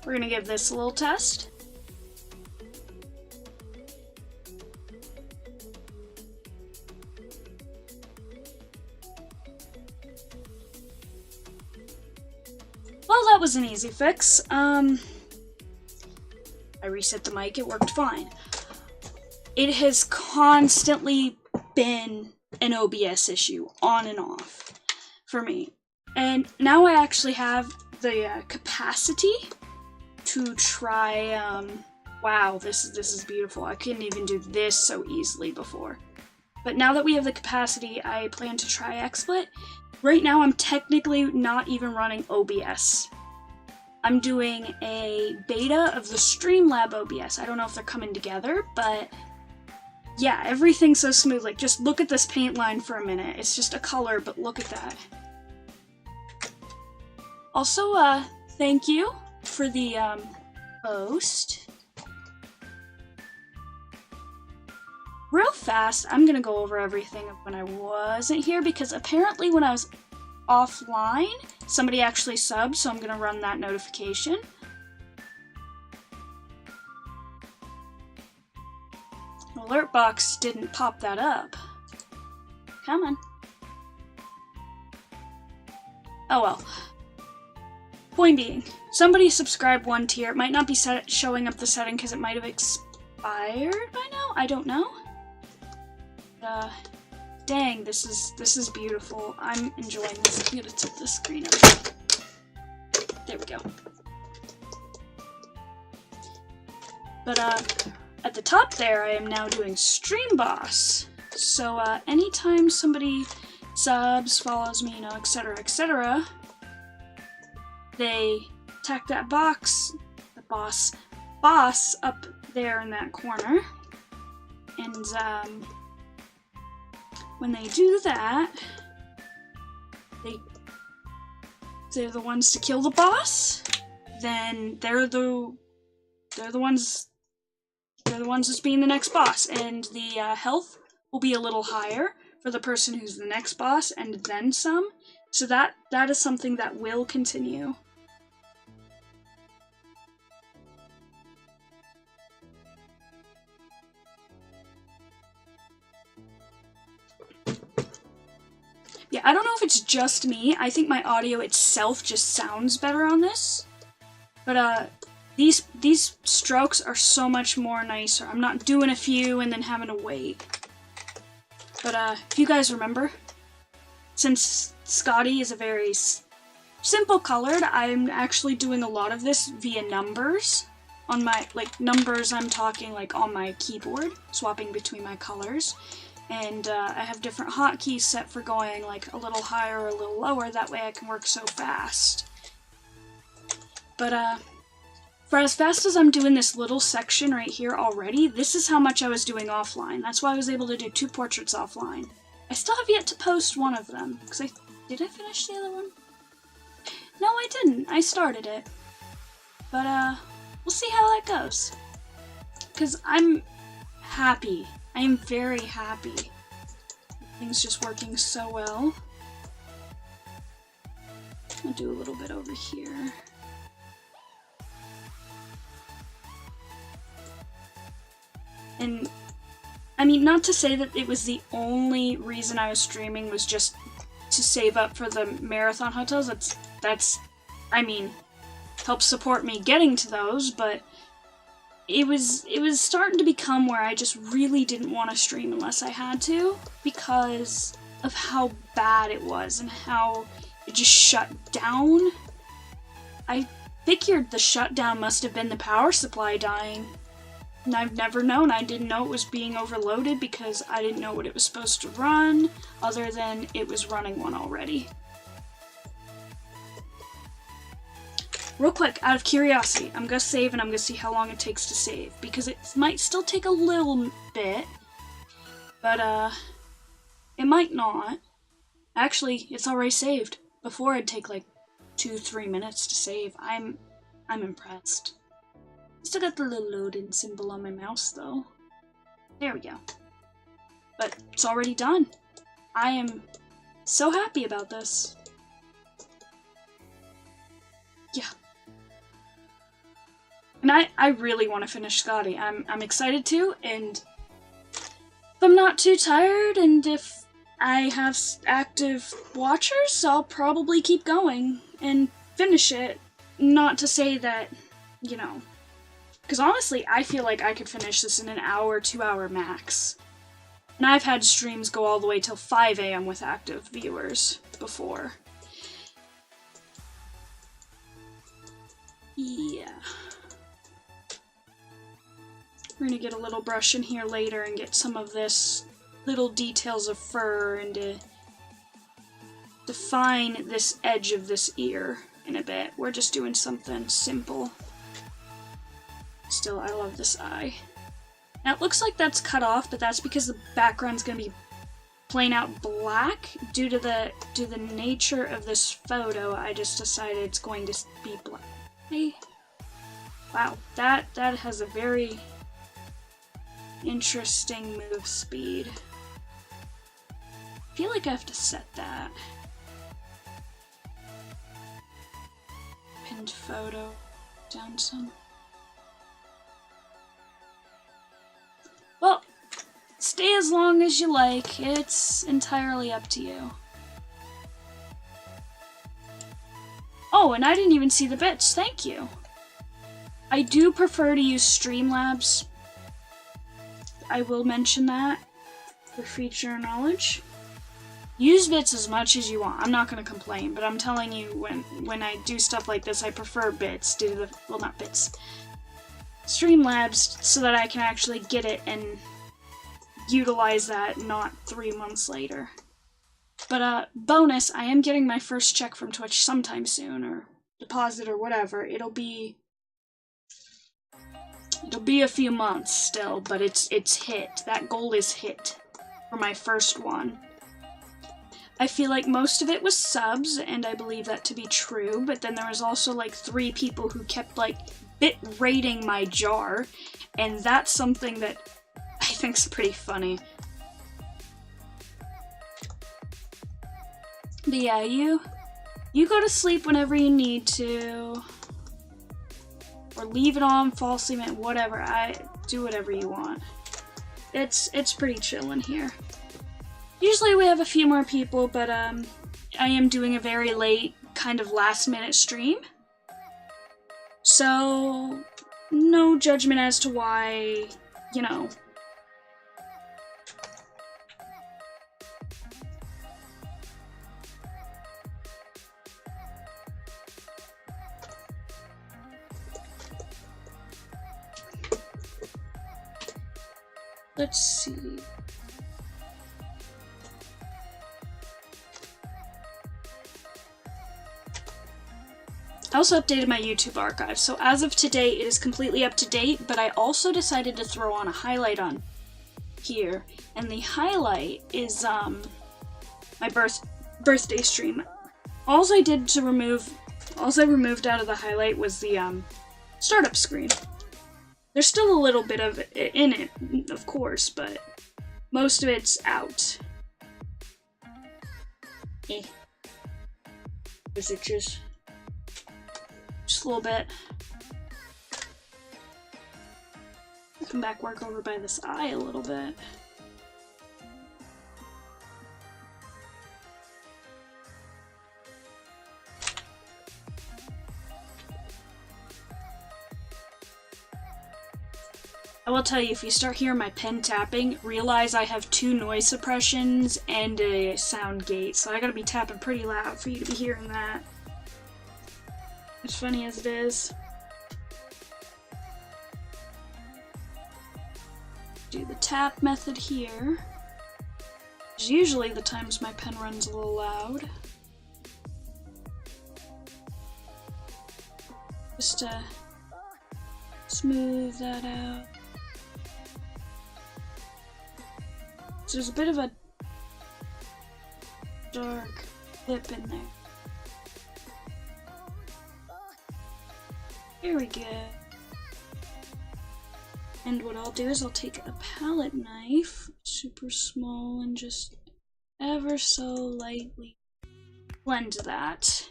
we're gonna give this a little test. Well, that was an easy fix. I reset the mic, it worked fine. It has constantly been an OBS issue, on and off, for me. And now I actually have the capacity to try, wow, this is beautiful. I couldn't even do this so easily before. But now that we have the capacity, I plan to try XSplit. Right now, I'm technically not even running OBS. I'm doing a beta of the Streamlab OBS. I don't know if they're coming together, but yeah, everything's so smooth. Like, just look at this paint line for a minute. It's just a color, but look at that. Also, thank you for the, post. Real fast, I'm gonna go over everything of when I wasn't here, because apparently when I was offline, somebody actually subbed, so I'm gonna run that notification. The alert box didn't pop that up. Come on. Oh well. Point being, somebody subscribed 1 tier. It might not be showing up the setting because it might have expired by now. I don't know. Dang, this is beautiful. I'm enjoying this. I'm gonna tilt the screen over. There we go. But at the top there, I am now doing Stream Boss. So anytime somebody subs, follows me, you know, etc., etc., they tack that box, the boss up there in that corner, and when they do that, they're the ones to kill the boss. Then they're the ones that's being the next boss, and the health will be a little higher for the person who's the next boss, and then some. So that is something that will continue. Yeah, I don't know if it's just me. I think my audio itself just sounds better on this. But these strokes are so much more nicer. I'm not doing a few and then having to wait. But if you guys remember, since Scotty is a very simple colored, I'm actually doing a lot of this via numbers. On my, like, numbers, I'm talking like on my keyboard, swapping between my colors. And I have different hotkeys set for going like a little higher or a little lower, that way I can work so fast. But for as fast as I'm doing this little section right here already, this is how much I was doing offline. That's why I was able to do 2 portraits offline. I still have yet to post one of them, because did I finish the other one? No, I didn't. I started it. But we'll see how that goes. Because I'm happy. I am very happy. Things just working so well. I'll do a little bit over here. And, I mean, not to say that it was the only reason I was streaming was just to save up for the marathon hotels. That's, I mean, helps support me getting to those, but it was starting to become where I just really didn't want to stream unless I had to, because of how bad it was and how it just shut down. I figured the shutdown must have been the power supply dying. And I've never known. I didn't know it was being overloaded because I didn't know what it was supposed to run, other than it was running one already. Real quick, out of curiosity, I'm gonna save and I'm gonna see how long it takes to save, because it might still take a little bit, but it might not. Actually, it's already saved. Before it'd take like 2-3 minutes to save. I'm impressed. Still got the little loading symbol on my mouse though. There we go. But it's already done. I am so happy about this. Yeah. And I really want to finish Scotty. I'm excited to, and if I'm not too tired, and if I have active watchers, I'll probably keep going and finish it. Not to say that, you know, because honestly, I feel like I could finish this in an hour, 2 hour max. And I've had streams go all the way till 5 a.m. with active viewers before. Yeah. We're gonna get a little brush in here later and get some of this little details of fur and to define this edge of this ear in a bit. We're just doing something simple. Still, I love this eye. Now it looks like that's cut off, but that's because the background's gonna be plain out black due to the nature of this photo. I just decided it's going to be black. Hey. Wow, that has a very interesting move speed. I feel like I have to set that. Pinned photo down some. Well, stay as long as you like. It's entirely up to you. Oh, and I didn't even see the bits. Thank you. I do prefer to use Streamlabs. I will mention that for future knowledge. Use bits as much as you want. I'm not going to complain, but I'm telling you, when I do stuff like this, I prefer bits due to the, well, not bits, Streamlabs, so that I can actually get it and utilize that, not 3 months later. But bonus, I am getting my first check from Twitch sometime soon, or deposit or whatever. It'll be a few months still, but it's hit. That goal is hit for my first one. I feel like most of it was subs, and I believe that to be true, but then there was also like 3 people who kept like bit rating my jar, and that's something that I think's pretty funny. But yeah, you go to sleep whenever you need to, or leave it on, fall asleep, whatever. I do whatever you want. It's pretty chill in here. Usually we have a few more people, but I am doing a very late, kind of last-minute stream. So, no judgment as to why, you know. Let's see. I also updated my YouTube archive, so as of today it is completely up to date, but I also decided to throw on a highlight on here, and the highlight is my birthday stream. All I removed out of the highlight was the startup screen. There's still a little bit of it in it, of course, but most of it's out. Is it just a little bit? Come back, work over by this eye a little bit. I will tell you, if you start hearing my pen tapping, realize I have 2 noise suppressions and a sound gate, so I gotta be tapping pretty loud for you to be hearing that. As funny as it is. Do the tap method here. Which is usually the times my pen runs a little loud. Just to smooth that out. So there's a bit of a dark lip in there. Here we go. And what I'll do is I'll take a palette knife, super small, and just ever so lightly blend that.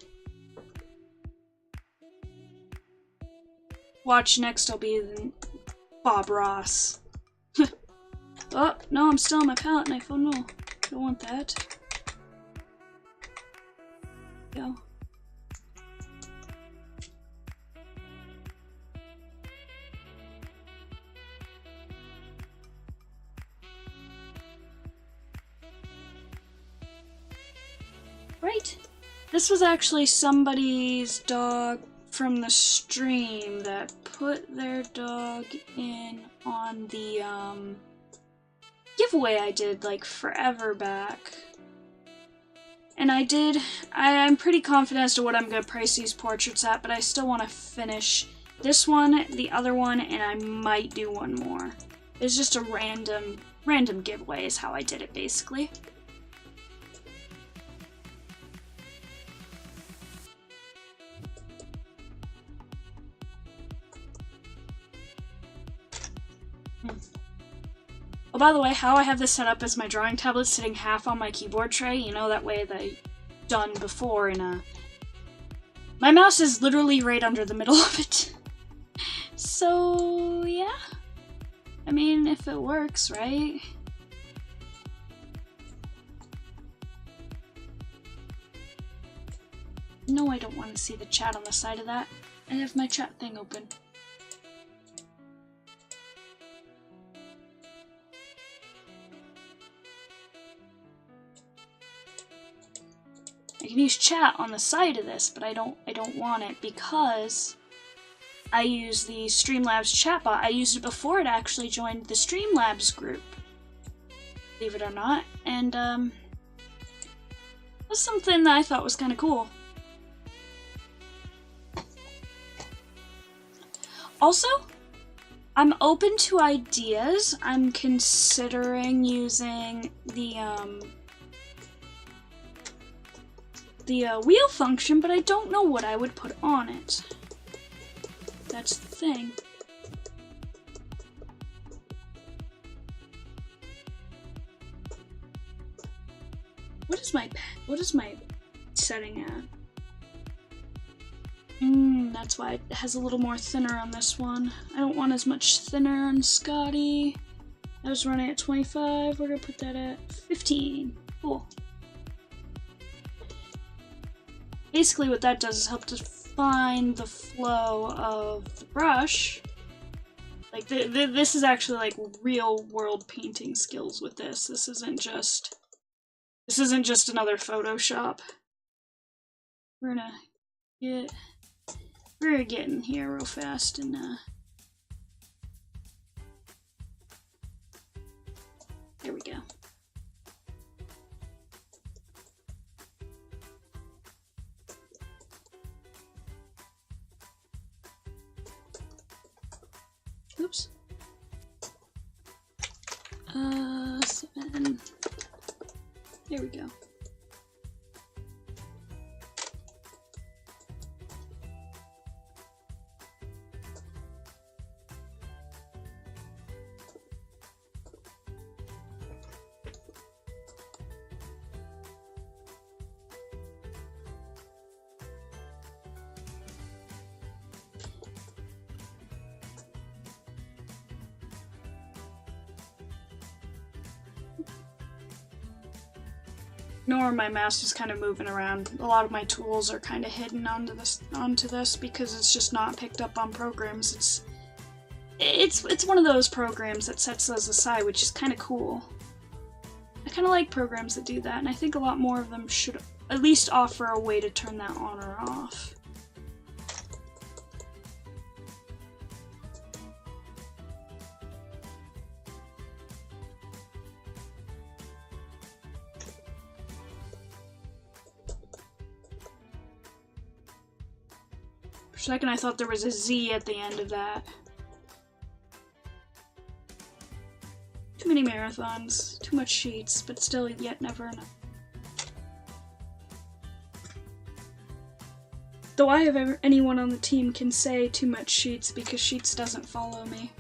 Watch, next I'll be Bob Ross. Oh, no, I'm still on my palette knife. Oh no, don't want that. Go. Right. This was actually somebody's dog from the stream that put their dog in on the giveaway I did like forever back. And I'm pretty confident as to what I'm gonna price these portraits at, but I still want to finish this one, the other one, and I might do one more. It's just a random giveaway is how I did it basically. Oh, by the way, how I have this set up is my drawing tablet sitting half on my keyboard tray, you know, that way that I done before in a... My mouse is literally right under the middle of it. So, yeah. I mean, if it works, right? No, I don't want to see the chat on the side of that. I have my chat thing open. I can use chat on the side of this, but I don't want it because I use the Streamlabs chatbot. I used it before it actually joined the Streamlabs group, believe it or not, and that's something that I thought was kind of cool. Also, I'm open to ideas. I'm considering using the wheel function, but I don't know what I would put on it. That's the thing. What is my setting at? That's why it has a little more thinner on this one. I don't want as much thinner on Scotty. I was running at 25. We're gonna put that at 15. Cool. Basically what that does is help define the flow of the brush. Like, this is actually like real world painting skills with this. This isn't just another Photoshop. We're getting here real fast and there we go. Oops. 7. There we go. Nor my mouse is kind of moving around. A lot of my tools are kind of hidden onto this because it's just not picked up on programs. It's one of those programs that sets those aside, which is kind of cool. I kind of like programs that do that, and I think a lot more of them should at least offer a way to turn that on or off. For a second I thought there was a Z at the end of that. Too many marathons, too much sheets, but still yet never enough. Though I have anyone on the team can say too much sheets because sheets doesn't follow me.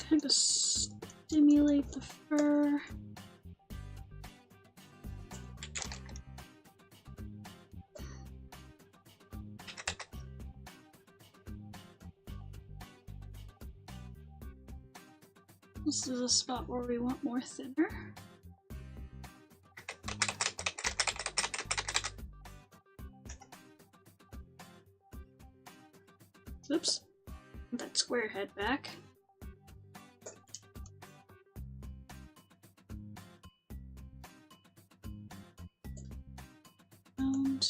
kind of stimulate the fur. This is a spot where we want more thinner. Oops. Put that square head back. And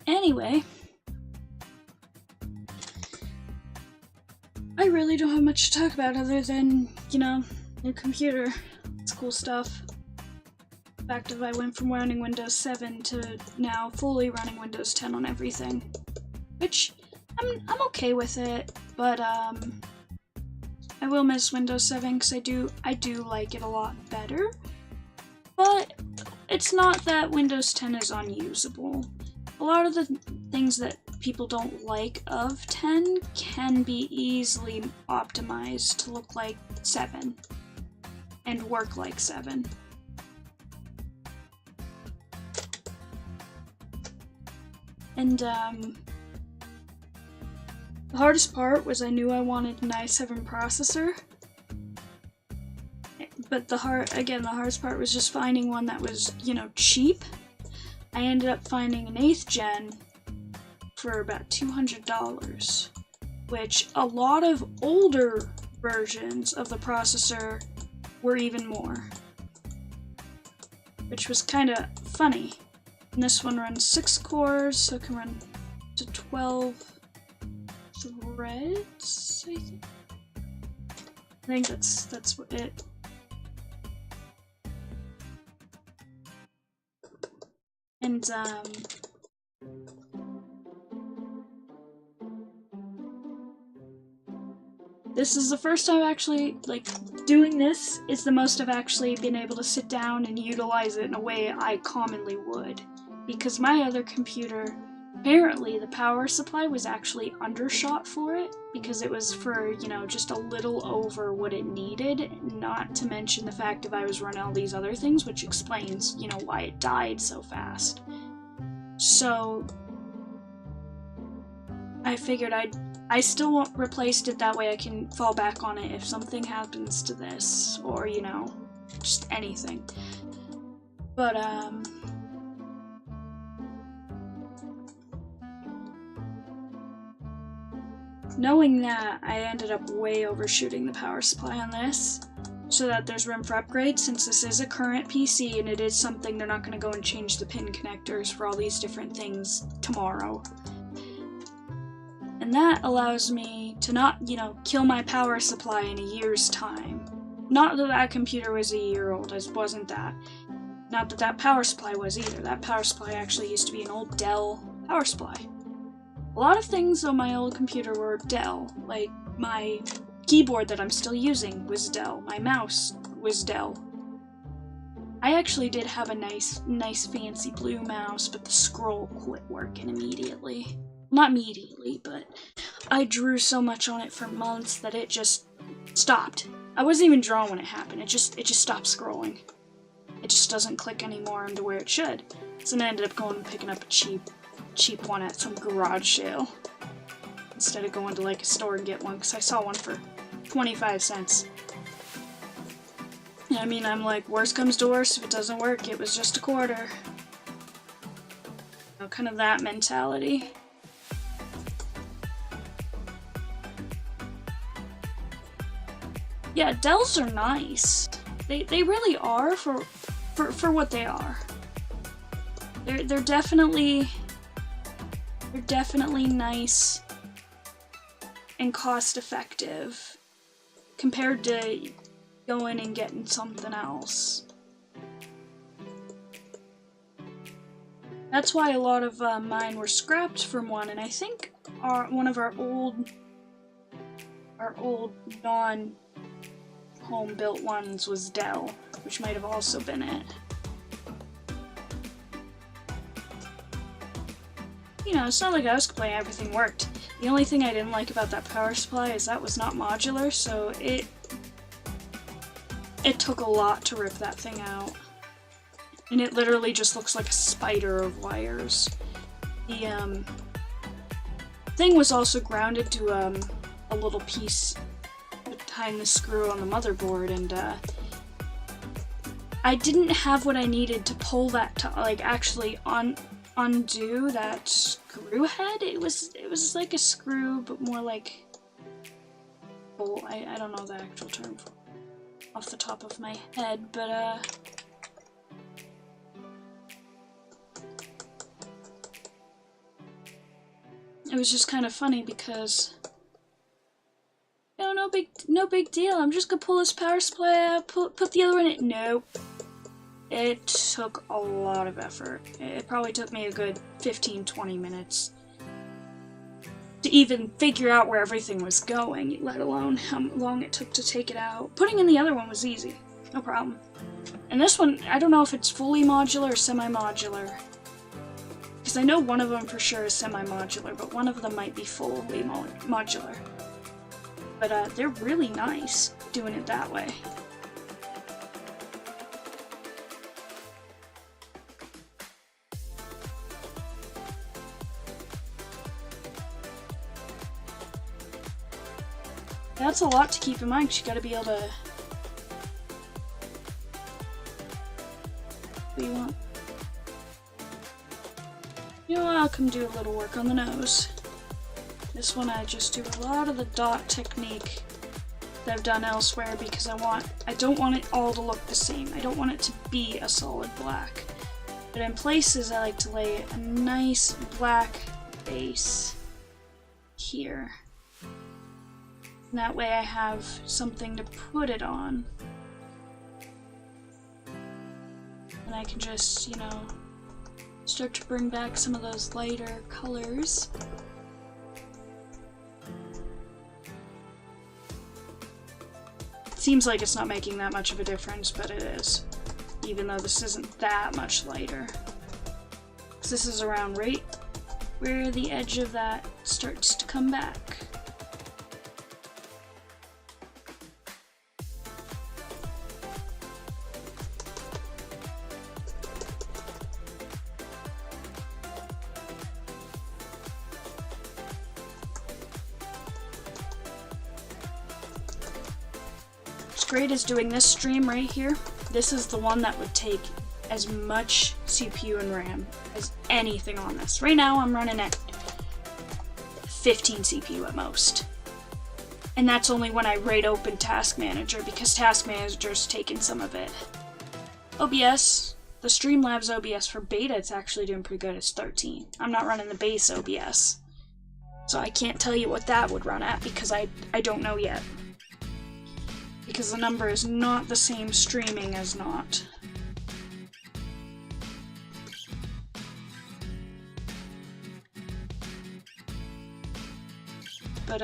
anyway, I really don't have much to talk about other than, you know, new computer. It's cool stuff. The fact that I went from running Windows 7 to now fully running Windows 10 on everything. Which, I'm okay with it, but I will miss Windows 7 because I do like it a lot better. But it's not that Windows 10 is unusable. A lot of the things that people don't like of 10 can be easily optimized to look like 7 and work like 7. And the hardest part was I knew I wanted an i7 processor, but the hardest part was just finding one that was, you know, cheap. I ended up finding an 8th gen for about $200, which a lot of older versions of the processor were even more, which was kind of funny. And this one runs 6 cores, so it can run to 12 threads, I think that's what it. And this is the first time actually, like, doing this is the most I've actually been able to sit down and utilize it in a way I commonly would. Because my other computer, apparently the power supply was actually undershot for it, because it was for, you know, just a little over what it needed, not to mention the fact that I was running all these other things, which explains, you know, why it died so fast. So I figured I still replaced it that way I can fall back on it if something happens to this, or, you know, just anything. But, knowing that, I ended up way overshooting the power supply on this, so that there's room for upgrades, since this is a current PC and it is something they're not going to go and change the pin connectors for all these different things tomorrow. And that allows me to not, you know, kill my power supply in a year's time. Not that that computer was a year old, it wasn't that. Not that that power supply was either. That power supply actually used to be an old Dell power supply. A lot of things on my old computer were Dell, like my keyboard that I'm still using was Dell, my mouse was Dell. I actually did have a nice fancy blue mouse, but the scroll quit working immediately. Not immediately, but I drew so much on it for months that it just stopped. I wasn't even drawing when it happened, it just stopped scrolling. It just doesn't click anymore into where it should. So then I ended up going and picking up a cheap one at some garage sale, instead of going to like a store and get one, because I saw one for 25 cents. I mean, I'm like, worst comes to worst, if it doesn't work, it was just a quarter. You know, kind of that mentality. Yeah, Dells are nice. They really are for what they are. They're definitely nice and cost effective compared to going and getting something else. That's why a lot of mine were scrapped from one, and I think one of our old non-home built ones was Dell, which might have also been it. You know, it's not like I was complaining, everything worked. The only thing I didn't like about that power supply is that was not modular, so it took a lot to rip that thing out. And it literally just looks like a spider of wires. The thing was also grounded to a little piece behind the screw on the motherboard, and I didn't have what I needed to pull that to like actually undo that screw head. It was like a screw, but more like bolt. I don't know the actual term off the top of my head, but it was just kind of funny because, you know, no big deal. I'm just gonna pull this power supply out, put the other in it. Nope. It took a lot of effort. It probably took me a good 15-20 minutes to even figure out where everything was going, let alone how long it took to take it out. Putting in the other one was easy, no problem. And this one, I don't know if it's fully modular or semi-modular, because I know one of them for sure is semi-modular, but one of them might be fully modular. But they're really nice doing it that way. That's a lot to keep in mind, because you gotta be able to... What do you want? You know what, I'll come do a little work on the nose. This one I just do a lot of the dot technique that I've done elsewhere, because I don't want it all to look the same. I don't want it to be a solid black. But in places I like to lay a nice black base here. And that way I have something to put it on. And I can just, you know, start to bring back some of those lighter colors. It seems like it's not making that much of a difference, but it is. Even though this isn't that much lighter. 'Cause this is around right where the edge of that starts to come back. what's great is doing this stream right here. This is the one that would take as much CPU and RAM as anything on this. Right now I'm running at 15 CPU at most. And that's only when I raid open Task Manager, because Task Manager's taken some of it. OBS, the Streamlabs OBS for beta, it's actually doing pretty good. It's 13. I'm not running the base OBS. So I can't tell you what that would run at, because I don't know yet. Because the number is not the same streaming as not. But,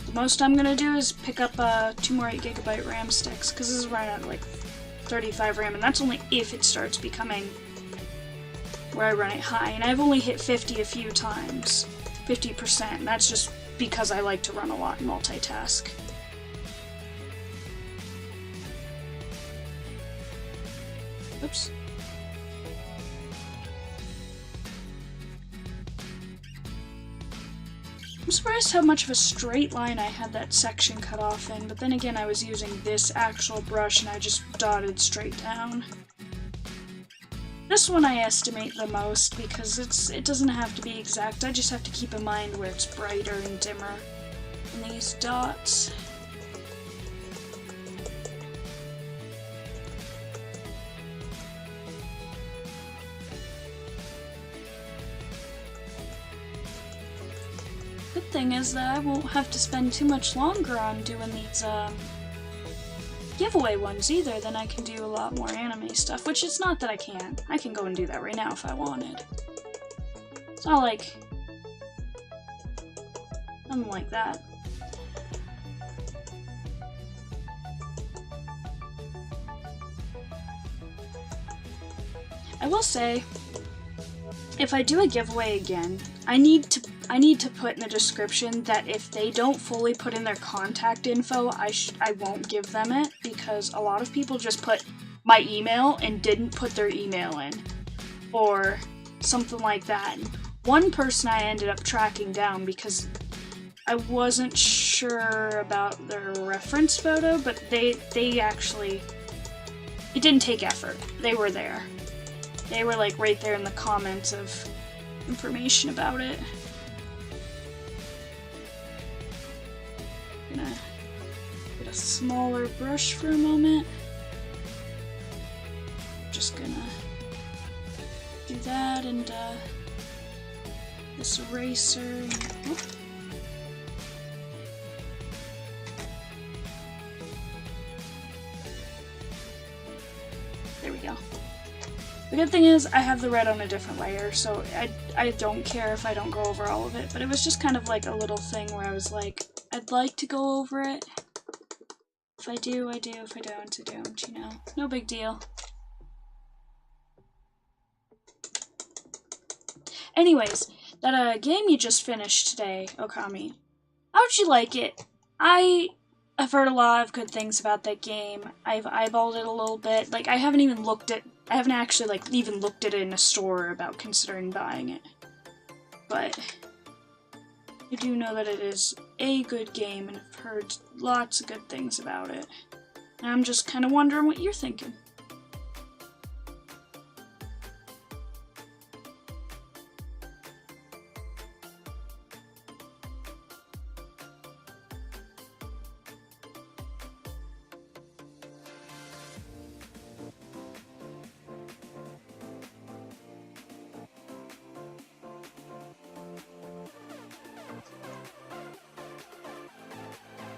the most I'm gonna do is pick up 2 more 8GB RAM sticks, because this is running at like 35 RAM, and that's only if it starts becoming where I run it high. And I've only hit 50 a few times, 50%, and that's just because I like to run a lot and multitask. Oops. I'm surprised how much of a straight line I had that section cut off in, but then again I was using this actual brush and I just dotted straight down. This one I estimate the most because it doesn't have to be exact, I just have to keep in mind where it's brighter and dimmer in these dots. Good thing is that I won't have to spend too much longer on doing these giveaway ones either. Then I can do a lot more anime stuff, which it's not that I can't. I can go and do that right now if I wanted. It's not like nothing like that. I will say, if I do a giveaway again, I need to put in the description that if they don't fully put in their contact info, I won't give them it, because a lot of people just put my email and didn't put their email in, or something like that. One person I ended up tracking down because I wasn't sure about their reference photo, but they actually, it didn't take effort. They were there. They were like right there in the comments of information about it. I'm gonna get a smaller brush for a moment. Just gonna do that and this eraser. And, oh. There we go. The good thing is I have the red on a different layer, so I don't care if I don't go over all of it, but it was just kind of like a little thing where I was like, I'd like to go over it. If I do, I do. If I don't, I don't, you know. No big deal. Anyways, that game you just finished today, Okami, how'd you like it? I've heard a lot of good things about that game. I've eyeballed it a little bit. Like, I haven't actually, like, even looked at it in a store about considering buying it. But I do know that it is a good game, and I've heard lots of good things about it. And I'm just kind of wondering what you're thinking.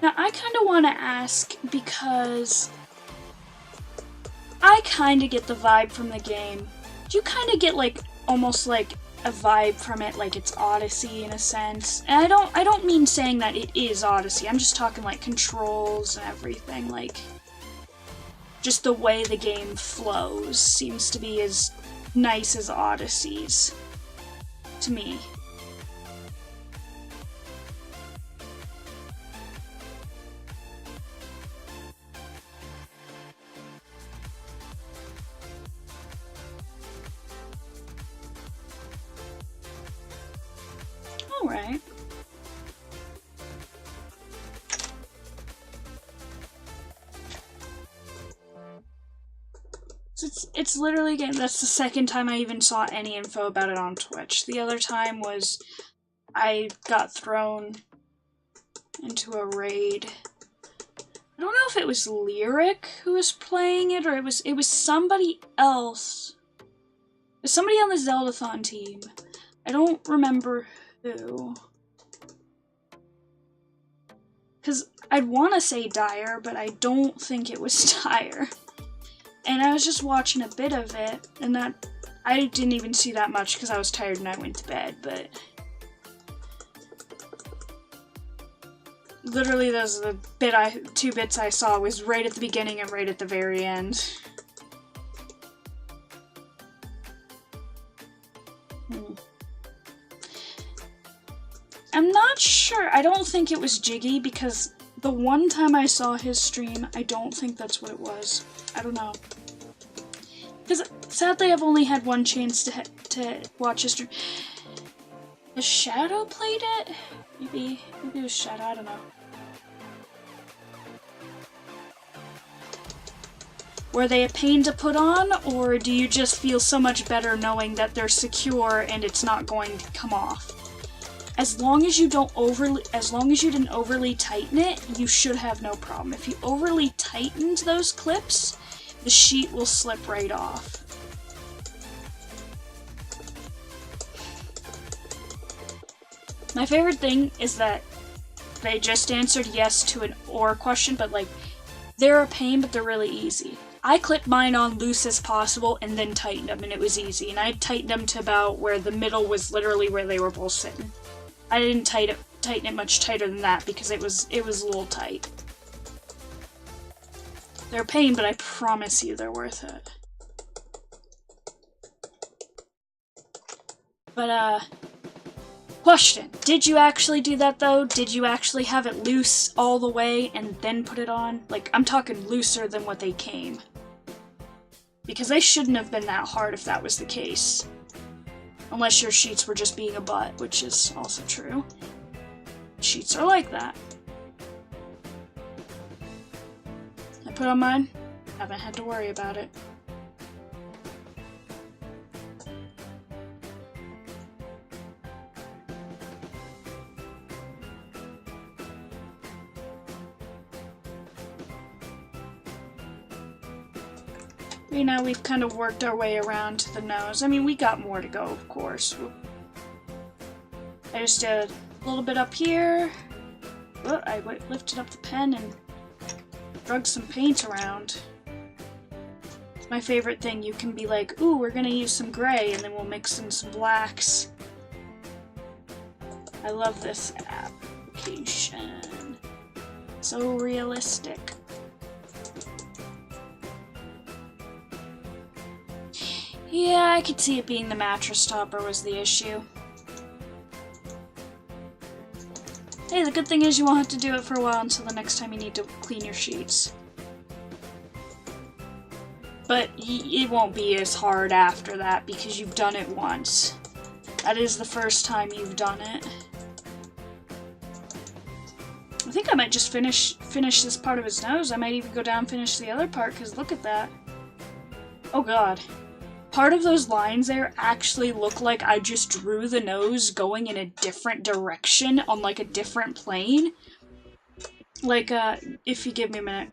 Now, I kind of want to ask, because I kind of get the vibe from the game. Do you kind of get, like, almost like a vibe from it, like it's Odyssey in a sense? And I don't mean saying that it is Odyssey. I'm just talking, like, controls and everything. Like, just the way the game flows seems to be as nice as Odyssey's, to me. Alright. it's literally a game. That's the second time I even saw any info about it on Twitch. The other time was I got thrown into a raid. I don't know if it was Lyric who was playing it, or it was somebody else. It was somebody on the Zeldathon team. I don't remember who. Because I'd want to say Dyer, but I don't think it was Dyer. And I was just watching a bit of it, and that I didn't even see that much because I was tired and I went to bed, but literally those are the two bits I saw was right at the beginning and right at the very end. I'm not sure. I don't think it was Jiggy, because the one time I saw his stream, I don't think that's what it was. I don't know. Because sadly I've only had one chance to watch his stream. Has Shadow played it? Maybe it was Shadow, I don't know. Were they a pain to put on, or do you just feel so much better knowing that they're secure and it's not going to come off? As long as you didn't overly tighten it, you should have no problem. If you overly tightened those clips, the sheet will slip right off. My favorite thing is that they just answered yes to an or question, but like, they're a pain, but they're really easy. I clipped mine on loose as possible and then tightened them, and it was easy. And I tightened them to about where the middle was literally where they were both sitting. I didn't tighten it much tighter than that because it was a little tight. They're a pain, but I promise you they're worth it. But, question. Did you actually do that, though? Did you actually have it loose all the way and then put it on? Like, I'm talking looser than what they came. Because they shouldn't have been that hard if that was the case. Unless your sheets were just being a butt, which is also true. Sheets are like that. I put on mine. Haven't had to worry about it. You know, we've kind of worked our way around to the nose. I mean, we got more to go, of course. I just did a little bit up here. Oh, I lifted up the pen and drug some paint around. It's my favorite thing. You can be like, ooh, we're gonna use some gray, and then we'll mix in some blacks. I love this application. So realistic. Yeah, I could see it being the mattress topper was the issue. Hey, the good thing is you won't have to do it for a while until the next time you need to clean your sheets. But it won't be as hard after that because you've done it once. That is the first time you've done it. I think I might just finish this part of his nose. I might even go down and finish the other part, because look at that. Oh god. Part of those lines there actually look like I just drew the nose going in a different direction on like a different plane. Like, if you give me a minute.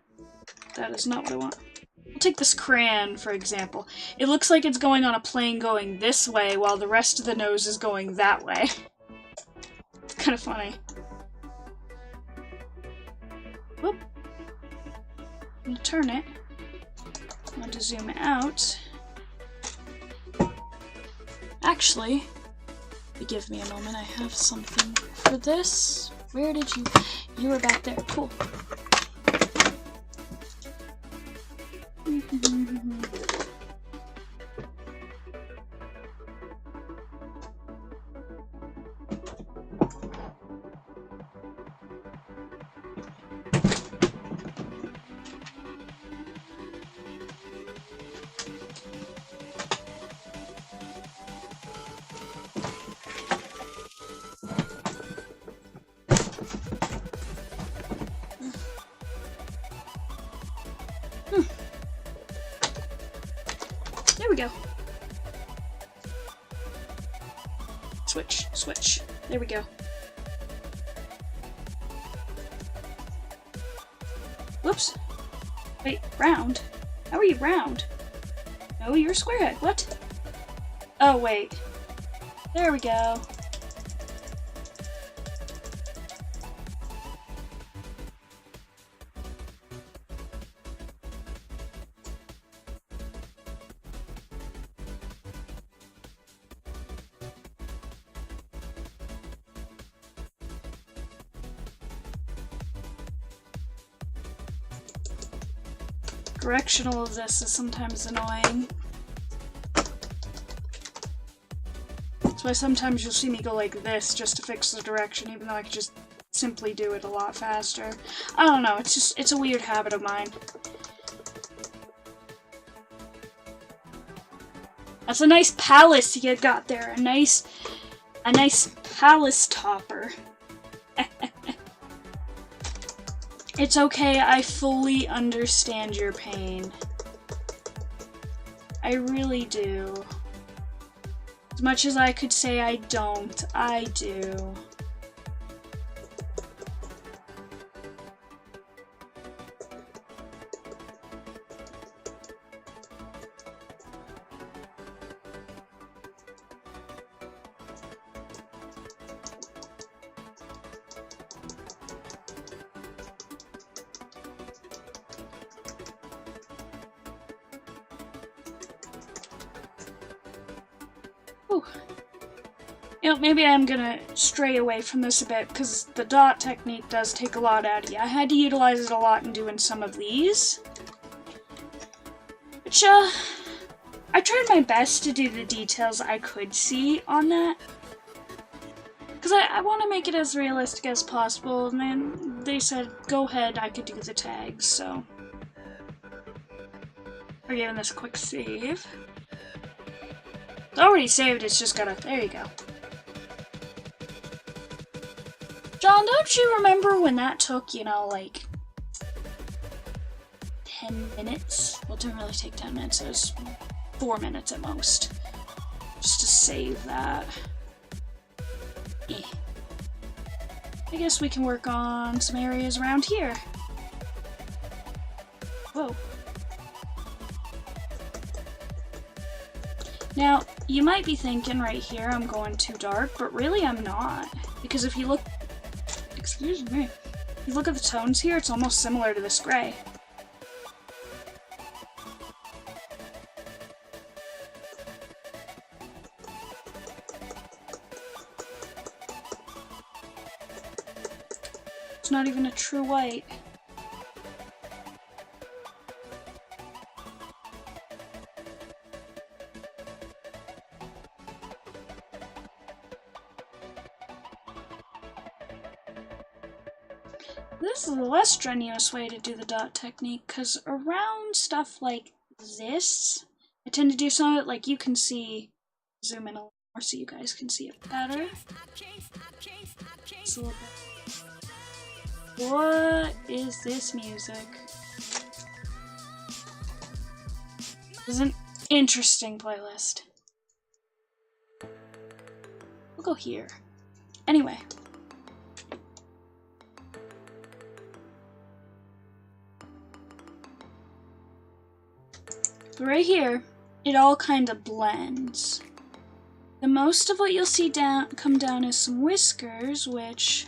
That is not what I want. I'll take this crayon, for example. It looks like it's going on a plane going this way while the rest of the nose is going that way. It's kind of funny. Whoop. I'm gonna turn it. I'm going to zoom out. Actually, give me a moment, I have something for this. Where did you... You were back there, cool. Switch, switch. There we go. Whoops. Wait, round? How are you round? No, you're squarehead. What? Oh, wait. There we go. Directional of this is sometimes annoying. That's why sometimes you'll see me go like this just to fix the direction, even though I could just simply do it a lot faster. I don't know, it's a weird habit of mine. That's a nice palace you got there. A nice palace topper. It's okay, I fully understand your pain. I really do. As much as I could say I don't, I do. Whew. You know, maybe I'm gonna stray away from this a bit, because the dot technique does take a lot out of you. I had to utilize it a lot in doing some of these. Which, I tried my best to do the details I could see on that. Because I want to make it as realistic as possible, and then they said, go ahead, I could do the tags, so. We're giving this a quick save. It's already saved, it's just gotta, there you go. John, don't you remember when that took, you know, like 10 minutes? Well, it didn't really take 10 minutes, it was 4 minutes at most. Just to save that. Eh. I guess we can work on some areas around here. Whoa. Now, you might be thinking right here I'm going too dark, but really I'm not. Because if you look, excuse me, if you look at the tones here, it's almost similar to this gray. It's not even a true white. This is a less strenuous way to do the dot technique, because around stuff like this, I tend to do some of it, like you can see, zoom in a little more so you guys can see it better. It's a little bit. What is this music? This is an interesting playlist. We'll go here. Anyway. Right here, it all kind of blends. The most of what you'll see come down is some whiskers, which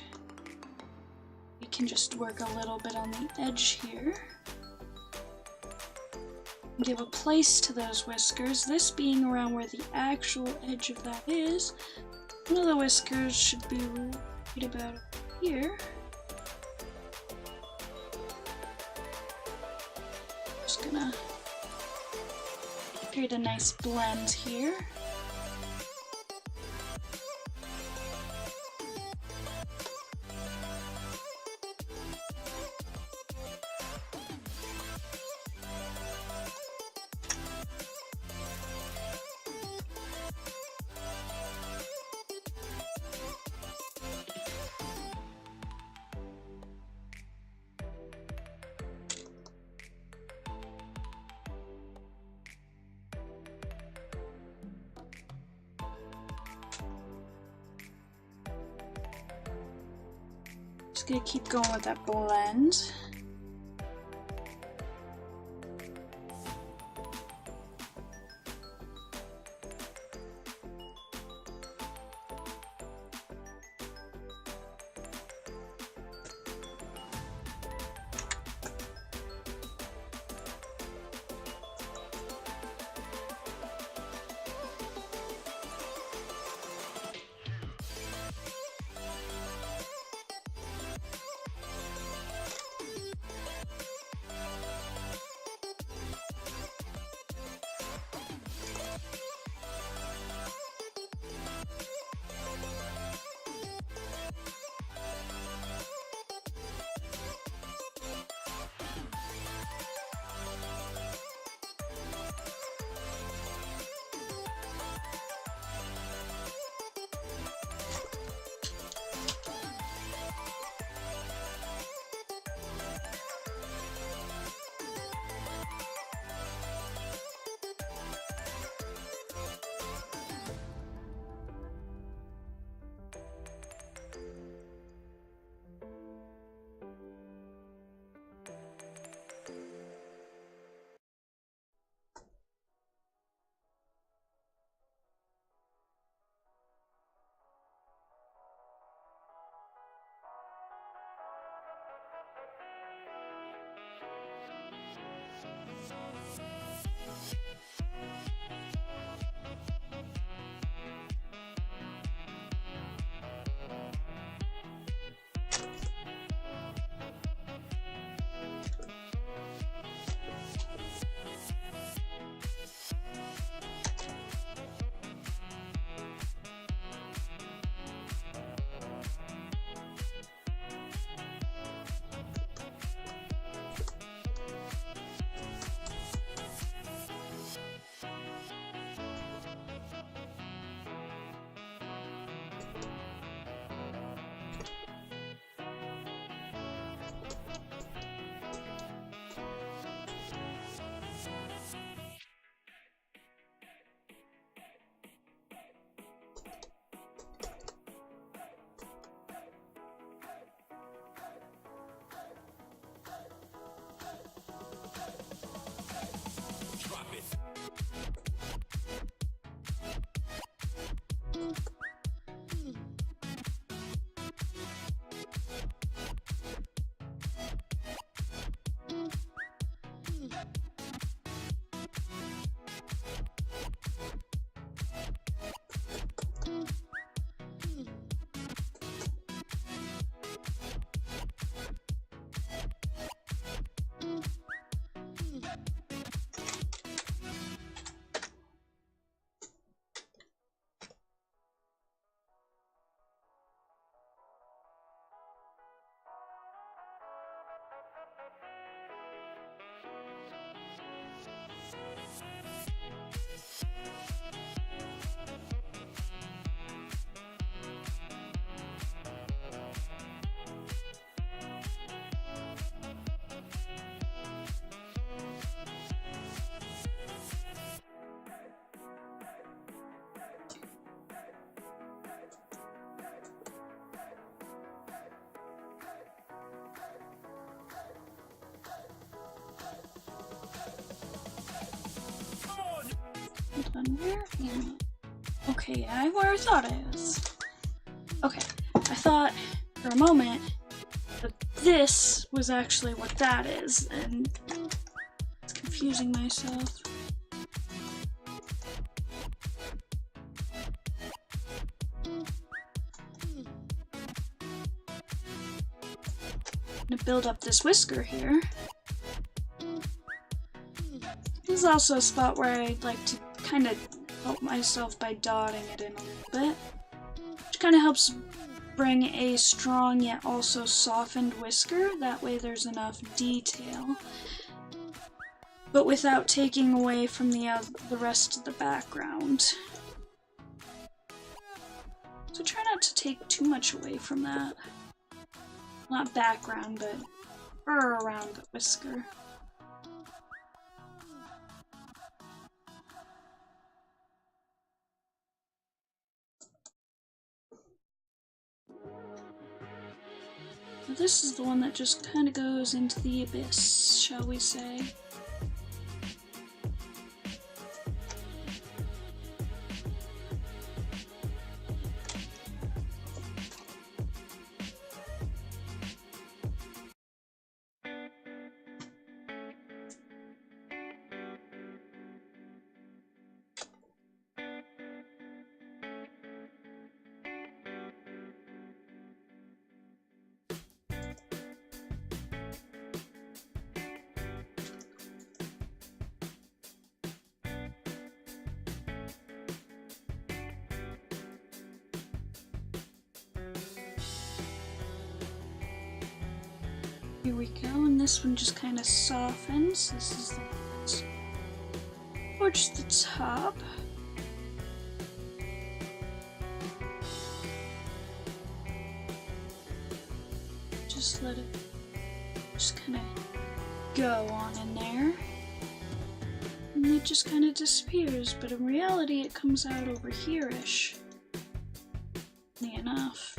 we can just work a little bit on the edge here. Give a place to those whiskers, this being around where the actual edge of that is. One of the whiskers should be right about here. Just gonna create a nice blend here. Just gonna keep going with that blend. Where am I? Okay, I'm where I thought I was. Okay, I thought for a moment that this was actually what that is, and it's confusing myself. I'm gonna build up this whisker here. This is also a spot where I'd like to kind of help myself by dotting it in a little bit, which kind of helps bring a strong yet also softened whisker. That way there's enough detail, but without taking away from the rest of the background. So try not to take too much away from that. Not background, but fur around the whisker. This is the one that just kind of goes into the abyss, shall we say. Here we go, and this one just kind of softens. This is the one towards the top. Just let it just kind of go on in there. And it just kind of disappears, but in reality it comes out over here-ish. Funny enough.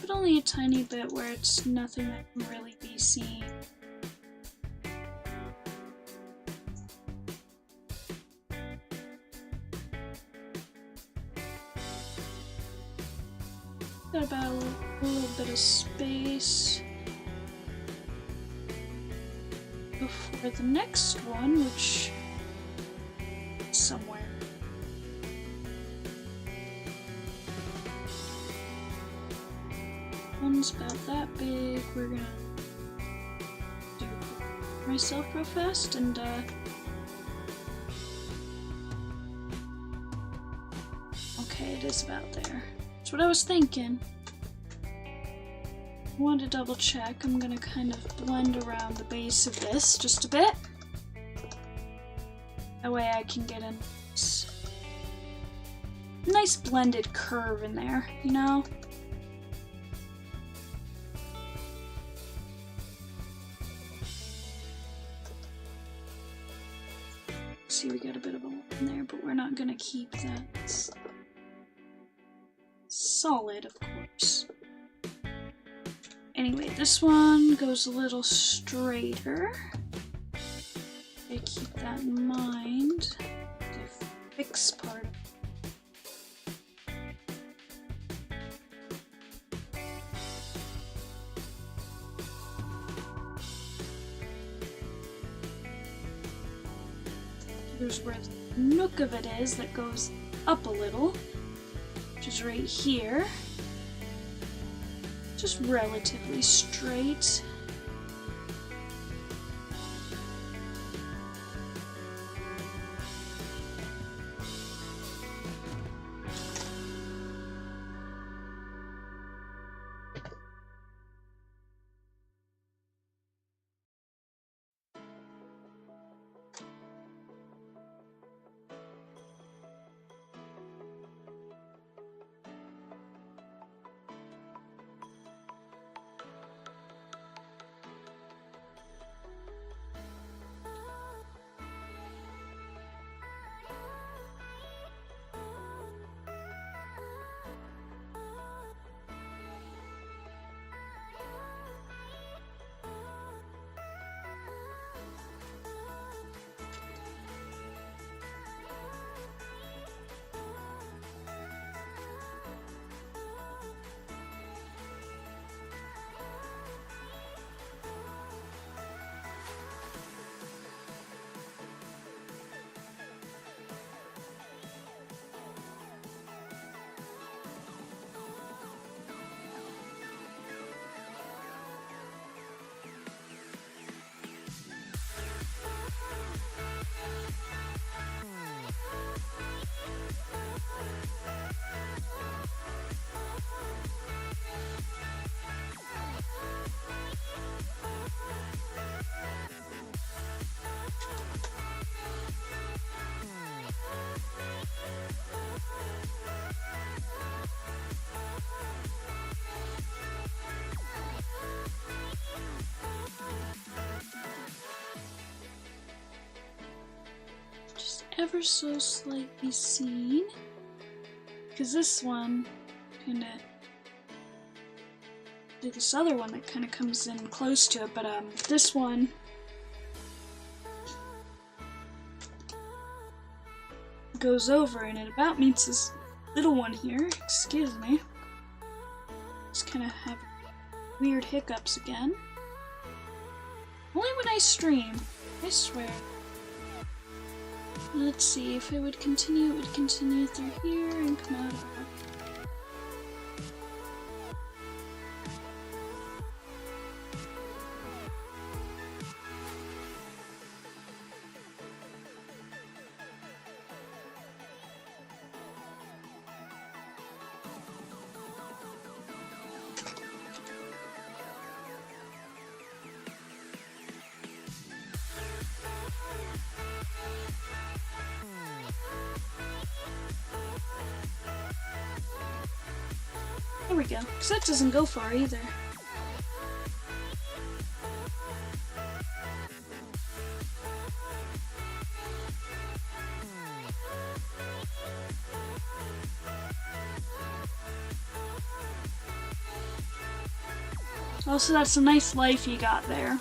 But only a tiny bit where it's nothing that can really be seen. Got about a little bit of space before the next one, which is somewhere. One's about that big. We're gonna do myself real fast and okay, it is about there. That's what I was thinking. I wanted to double check. I'm gonna kind of blend around the base of this just a bit. That way I can get a nice blended curve in there, you know? See, we got a bit of a line there, but we're not gonna keep that solid, of course. Anyway, this one goes a little straighter. Okay, keep that in mind. The fix part. Here's where the nook of it is that goes up a little, which is right here. Just relatively straight. Ever so slightly seen, because this one kinda do this other one that kinda comes in close to it, but this one goes over and it about meets this little one here. Excuse me. Just kinda have weird hiccups again. Only when I stream, I swear. Let's see, if it would continue, it would continue through here and come out of here. There we go, because that doesn't go far either. Also, that's a nice life you got there.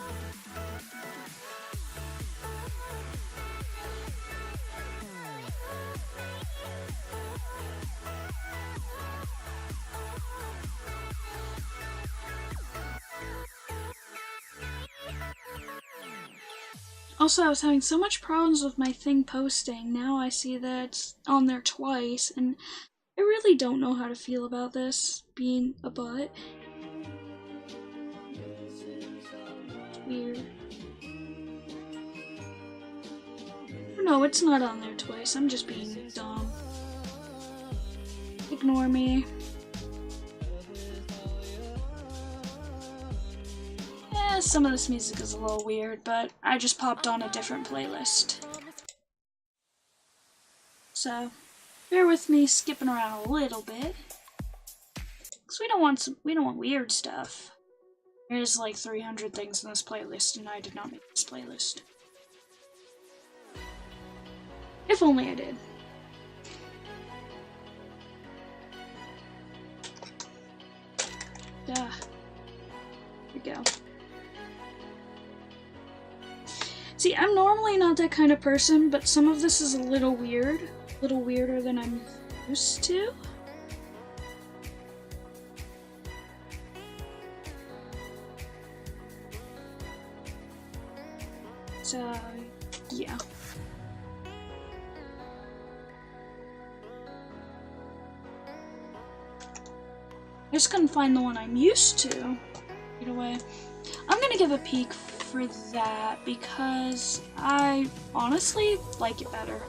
Also, I was having so much problems with my thing posting. Now I see that it's on there twice, and I really don't know how to feel about this being a butt. It's weird. No, it's not on there twice. I'm just being dumb. Ignore me. Some of this music is a little weird, but I just popped on a different playlist. So, bear with me skipping around a little bit. Cause we don't want weird stuff. There's like 300 things in this playlist, and I did not make this playlist. If only I did. Here we go. See, I'm normally not that kind of person, but some of this is a little weird. A little weirder than I'm used to. So, yeah. I just couldn't find the one I'm used to. Either way, I'm gonna give a peek for that because I honestly like it better.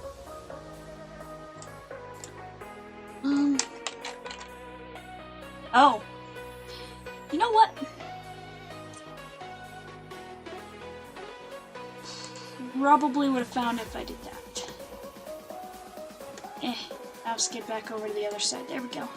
Oh. You know what? Probably would have found it if I did that. I'll skip back over to the other side. There we go.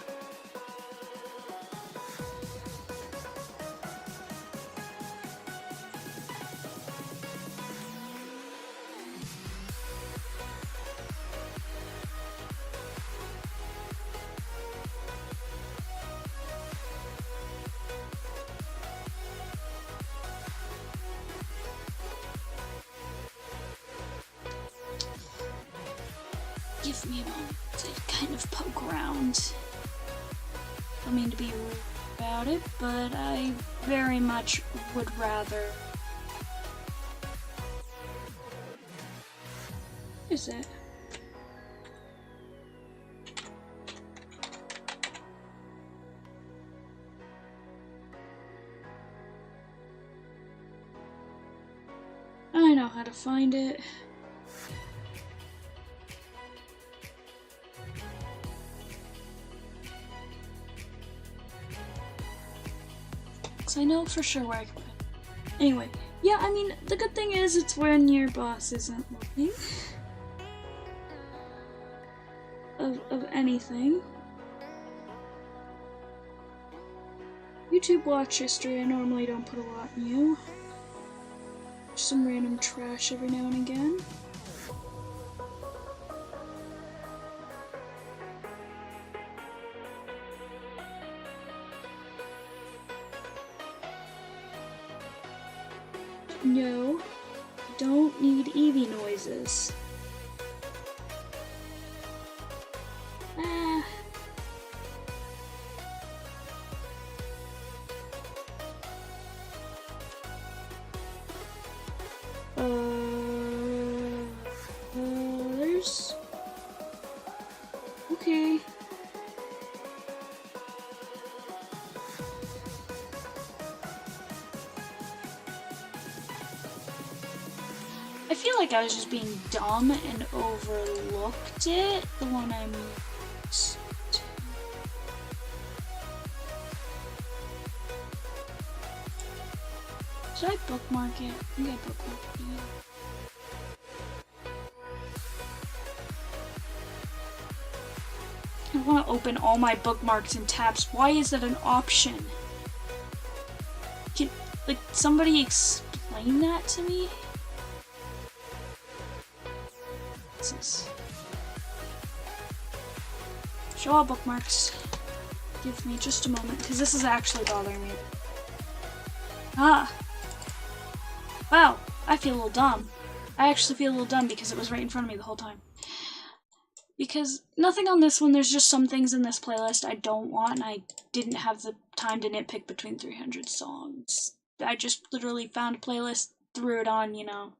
Give me a moment to kind of poke around. I don't mean to be rude about it, but I very much would rather. What is it? I know how to find it. I know for sure where I can put it. Anyway, yeah, I mean, the good thing is it's when your boss isn't looking of anything. YouTube watch history, I normally don't put a lot new. Just some random trash every now and again. No, don't need Eevee noises. Ah. There's... Okay. I feel like I was just being dumb and overlooked it. The one I missed. Should I bookmark it? I think I bookmarked it. I want to open all my bookmarks and tabs. Why is that an option? Can, like, somebody explain that to me? What's this? Show all bookmarks. Give me just a moment, because this is actually bothering me. Ah. Wow, I feel a little dumb. I actually feel a little dumb because it was right in front of me the whole time. Because nothing on this one, there's just some things in this playlist I don't want, and I didn't have the time to nitpick between 300 songs. I just literally found a playlist, threw it on, you know.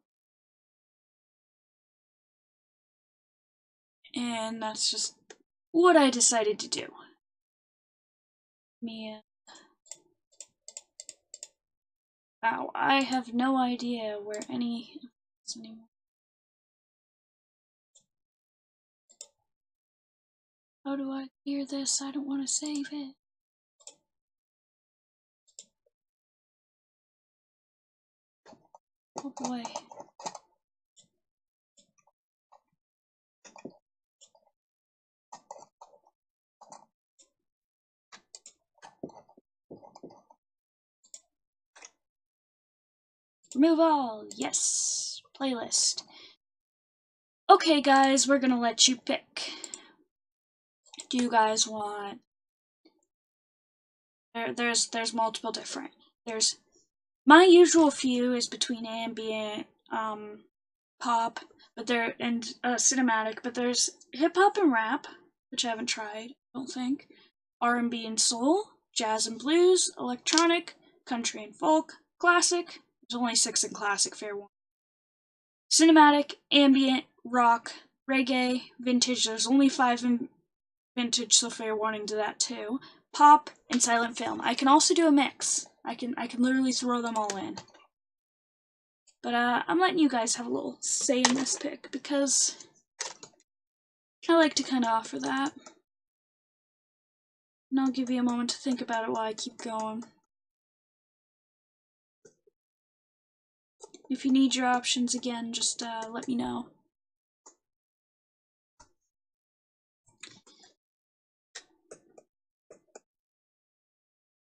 And that's just what I decided to do. Wow, I have no idea where any is anymore. How do I clear this? I don't want to save it. Oh boy. Remove all. Yes. Playlist. Okay, guys, we're gonna let you pick. Do you guys want... There's multiple different. There's... My usual few is between ambient, pop, but and cinematic, but there's hip-hop and rap, which I haven't tried, I don't think. R&B and soul, jazz and blues, electronic, country and folk, classic. There's only 6 in classic, fair warning. Cinematic, ambient, rock, reggae, vintage. There's only 5 in vintage, so fair warning to that too. Pop and silent film. I can also do a mix. I can literally throw them all in. But I'm letting you guys have a little say in this pick because I like to kind of offer that. And I'll give you a moment to think about it while I keep going. If you need your options again, just let me know.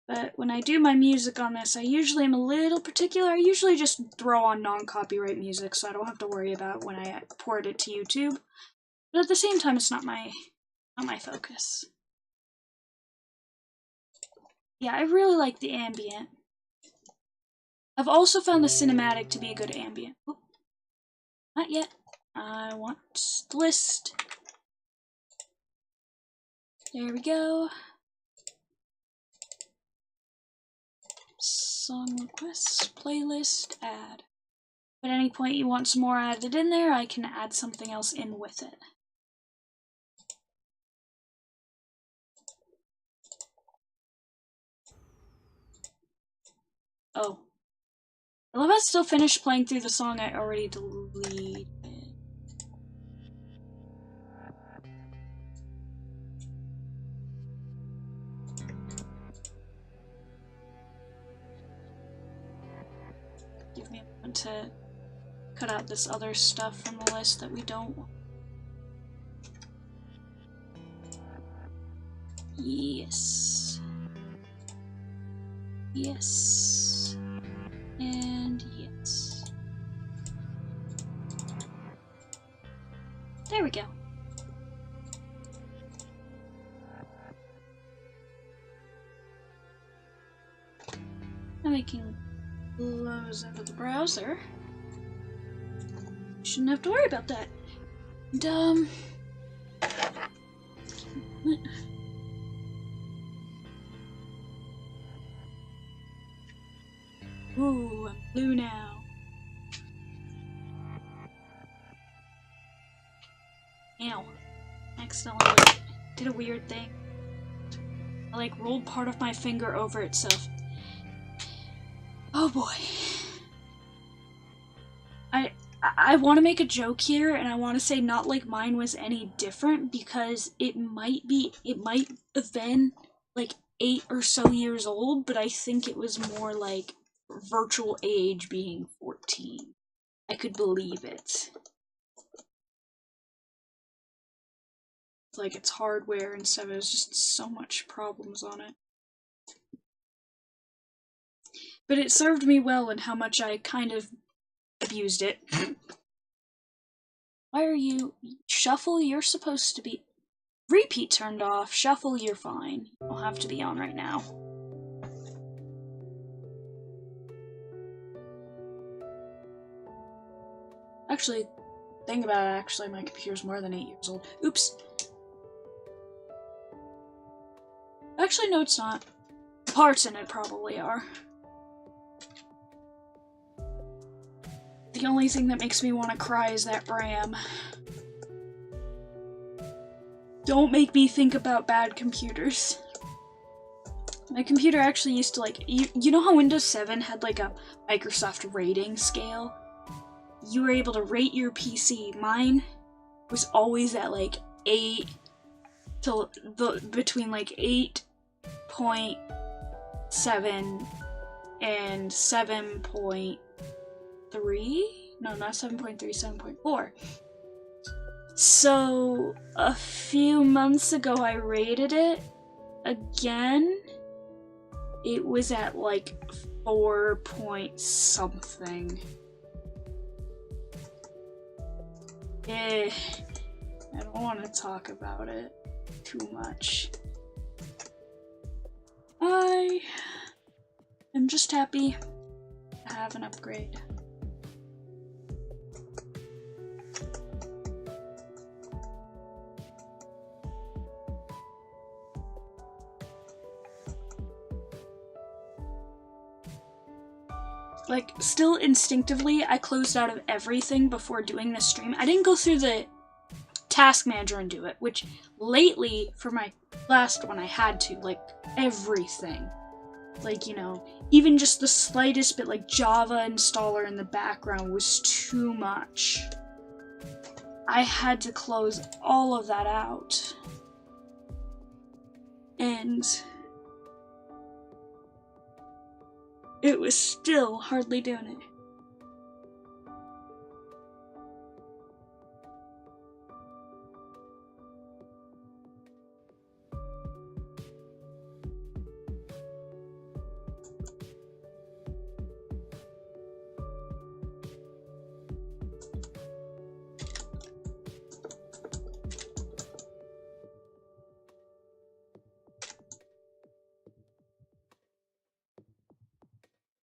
But when I do my music on this, I usually am a little particular. I usually just throw on non-copyright music so I don't have to worry about when I port it to YouTube. But at the same time, it's not my focus. Yeah, I really like the ambient. I've also found the cinematic to be a good ambient. Oop. Not yet. I want the list. There we go. Song requests, playlist, add. If at any point you want some more added in there, I can add something else in with it. Oh. I love I still finished playing through the song I already deleted. Give me a moment to cut out this other stuff from the list that we don't want. Yes. Yes. And yes. There we go. I'm making Close out of the browser. Shouldn't have to worry about that. And, ooh, I'm blue now. Ow. Accidentally did a weird thing. I like rolled part of my finger over itself. Oh boy. I want to make a joke here, and I want to say not like mine was any different, because it might have been like 8 or so years old, but I think it was more like virtual age being 14. I could believe it. Like it's hardware and stuff, there's just so much problems on it. But it served me well in how much I kind of abused it. Why are you... Shuffle, you're supposed to be... Repeat turned off. Shuffle, you're fine. You'll have to be on right now. Actually, think about it, actually, my computer's more than 8 years old. Oops. Actually, no, it's not. The parts in it probably are. The only thing that makes me want to cry is that RAM. Don't make me think about bad computers. My computer actually used to like... You know how Windows 7 had like a Microsoft rating scale? You were able to rate your PC. Mine was always at like 8 to between like 8.7 and 7.3? No, not 7.3, 7.4. So, a few months ago I rated it again. It was at like 4 point something. I don't want to talk about it too much. I am just happy to have an upgrade. Like, still instinctively, I closed out of everything before doing this stream. I didn't go through the task manager and do it, which lately, for my last one, I had to. Like, everything. Like, you know, even just the slightest bit, like Java installer in the background was too much. I had to close all of that out. And it was still hardly doing it.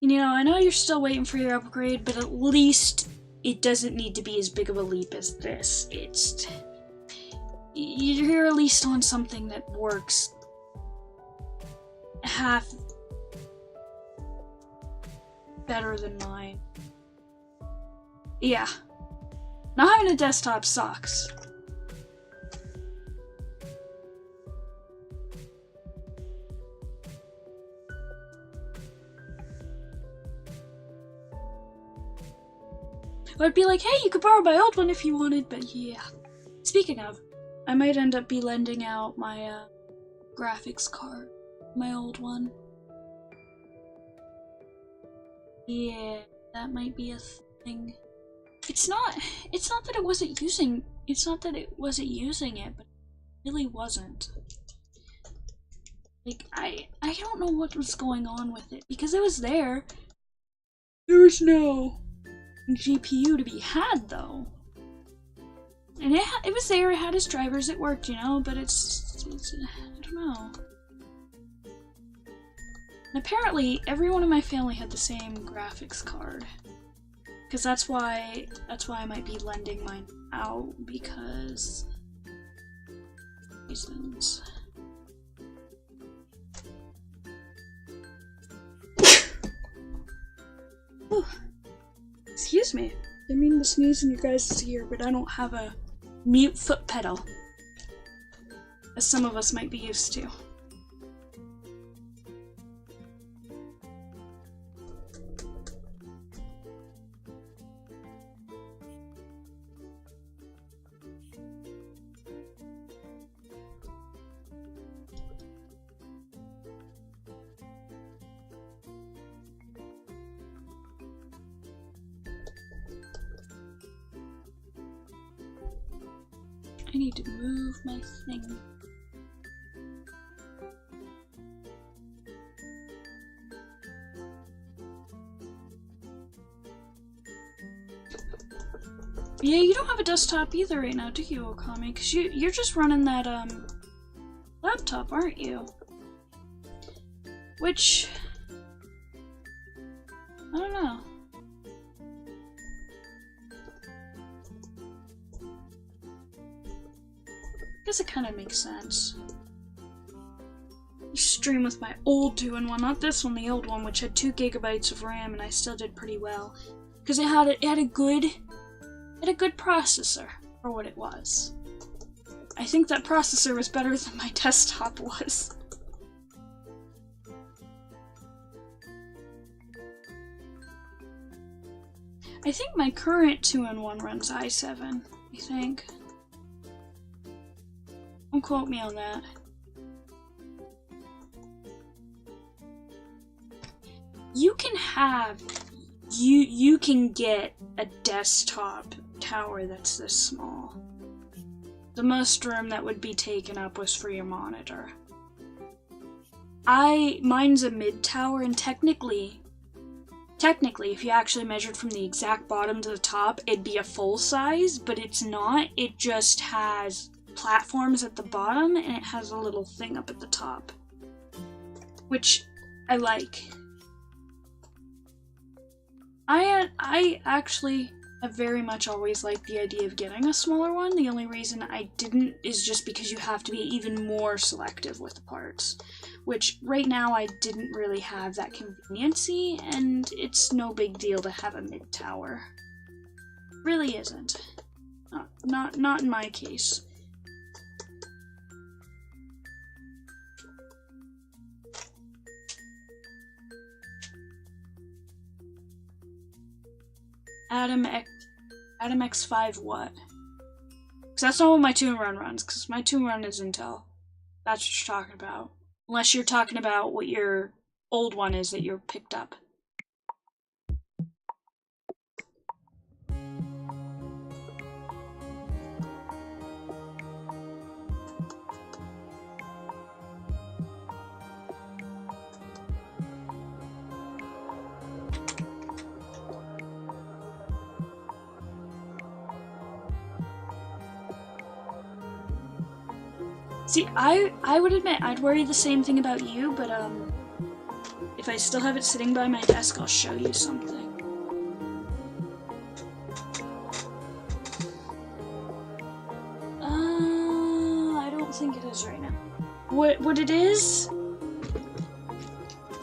You know, I know you're still waiting for your upgrade, but at least it doesn't need to be as big of a leap as this. You're at least on something that works half better than mine. Yeah. Not having a desktop sucks. I'd be like, hey, you could borrow my old one if you wanted, but yeah. Speaking of, I might end up be lending out my graphics card, my old one. Yeah, that might be a thing. It's not that it wasn't using it, but it really wasn't. Like, I don't know what was going on with it, because it was there. There was no GPU to be had, though. And it was there, it had its drivers, it worked, you know, but it's I don't know. And apparently, everyone in my family had the same graphics card. Because that's why I might be lending mine out, because reasons. Oh, excuse me. I mean to sneeze in your guys' ear, but I don't have a mute foot pedal, as some of us might be used to. I need to move my thing. Yeah, you don't have a desktop either right now, do you, Okami? Because you're just running that, laptop, aren't you? Which, I don't know. I guess it kind of makes sense. You stream with my old 2-in-1, not this one, the old one, which had 2 GB of RAM, and I still did pretty well, because it had a good processor for what it was. I think that processor was better than my desktop was. I think my current 2-in-1 runs i7, I think. Don't quote me on that. You can get a desktop tower that's this small. The most room that would be taken up was for your monitor. Mine's a mid tower, and technically, if you actually measured from the exact bottom to the top, it'd be a full size, but it's not. It just has platforms at the bottom, and it has a little thing up at the top, which I like. I actually have very much always liked the idea of getting a smaller one. The only reason I didn't is just because you have to be even more selective with the parts, which right now I didn't really have that conveniency, and it's no big deal to have a mid tower. Really isn't. Not in my case. Adam X5 what? Because that's not what my 2-in-1 runs, because my 2-in-1 is Intel. That's what you're talking about. Unless you're talking about what your old one is that you're picked up. See, I would admit I'd worry the same thing about you, but if I still have it sitting by my desk, I'll show you something. I don't think it is right now. What it is?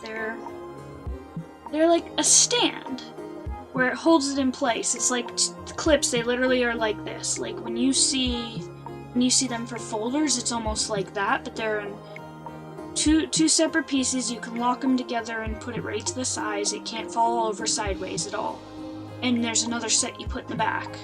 They're like a stand where it holds it in place. It's like clips. They literally are like this. Like when you see them for folders, it's almost like that, but they're in two separate pieces. You can lock them together and put it right to the size. It can't fall over sideways at all. And there's another set you put in the back.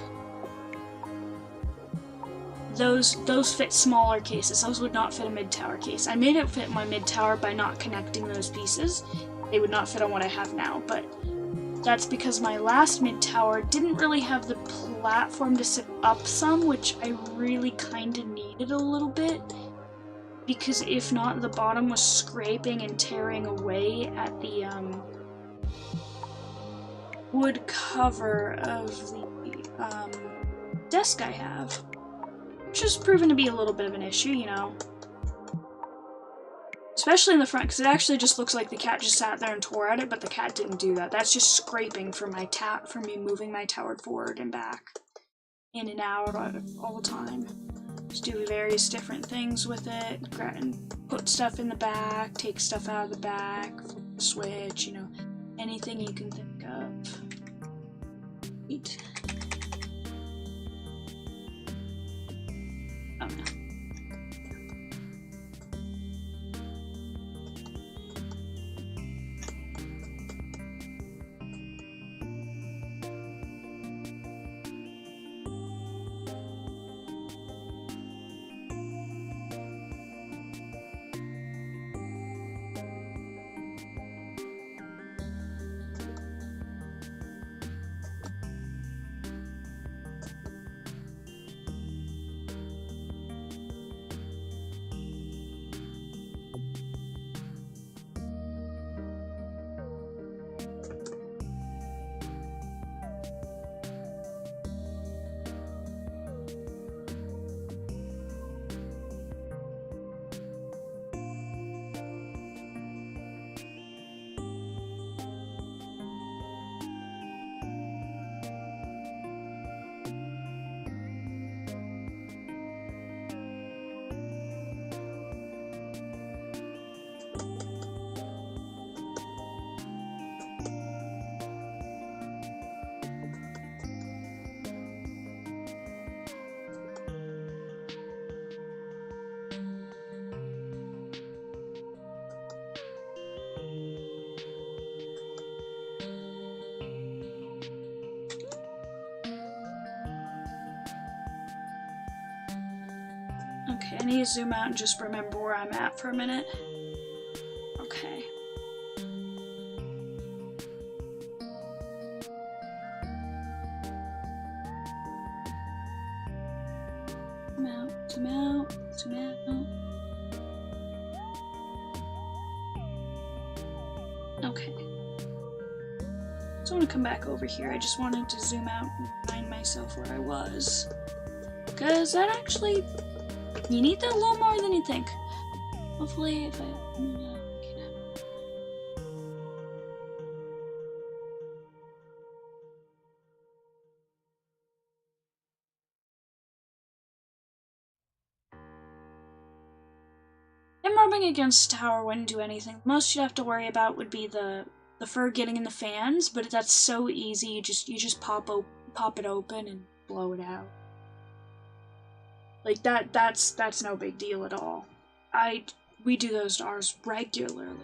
Those fit smaller cases. Those would not fit a mid-tower case. I made it fit my mid-tower by not connecting those pieces. They would not fit on what I have now, but that's because my last mid-tower didn't really have the platform to sit up some, which I really kind of needed a little bit, because if not, the bottom was scraping and tearing away at the wood cover of the desk I have, which has proven to be a little bit of an issue, you know. Especially in the front, because it actually just looks like the cat just sat there and tore at it, but the cat didn't do that. That's just scraping from my from me moving my tower forward and back, in and out all the time. Just do various different things with it, and put stuff in the back, take stuff out of the back, flip the switch, you know, anything you can think of. Eat. Oh no. Okay, I need to zoom out and just remember where I'm at for a minute. Okay. Zoom out, zoom out, zoom out. Okay. So I want to come back over here. I just wanted to zoom out and find myself where I was. Because that actually... You need that a little more than you think. Hopefully, if I... Him rubbing against the tower wouldn't do anything. The most you'd have to worry about would be the fur getting in the fans, but that's so easy. You just pop it open and blow it out. Like that's no big deal at all. We do those to ours regularly.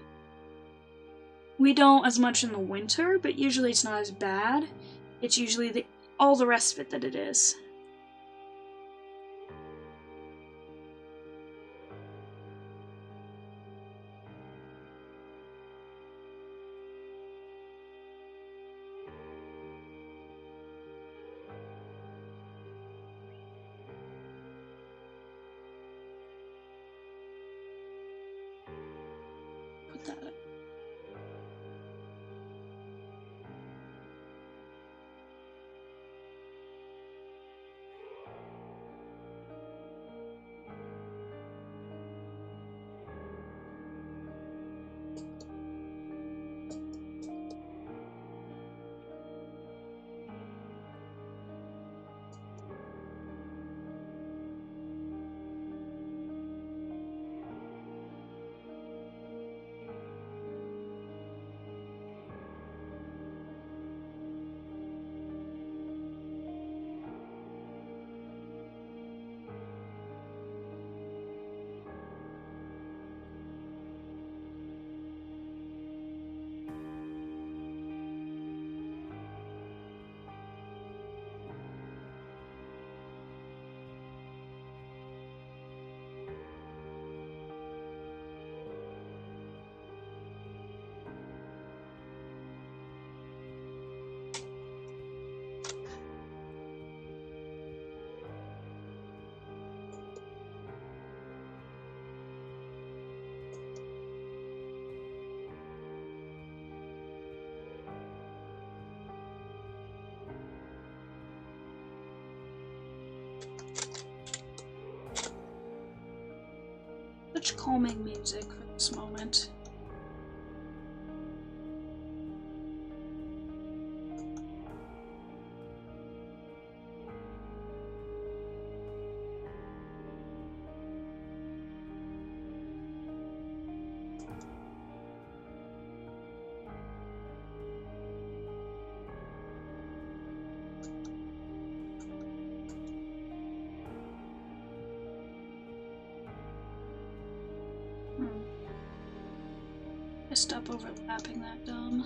We don't as much in the winter, but usually it's not as bad. It's usually all the rest of it that it is. Put that up. Such calming music for this moment. Stop overlapping that dumb.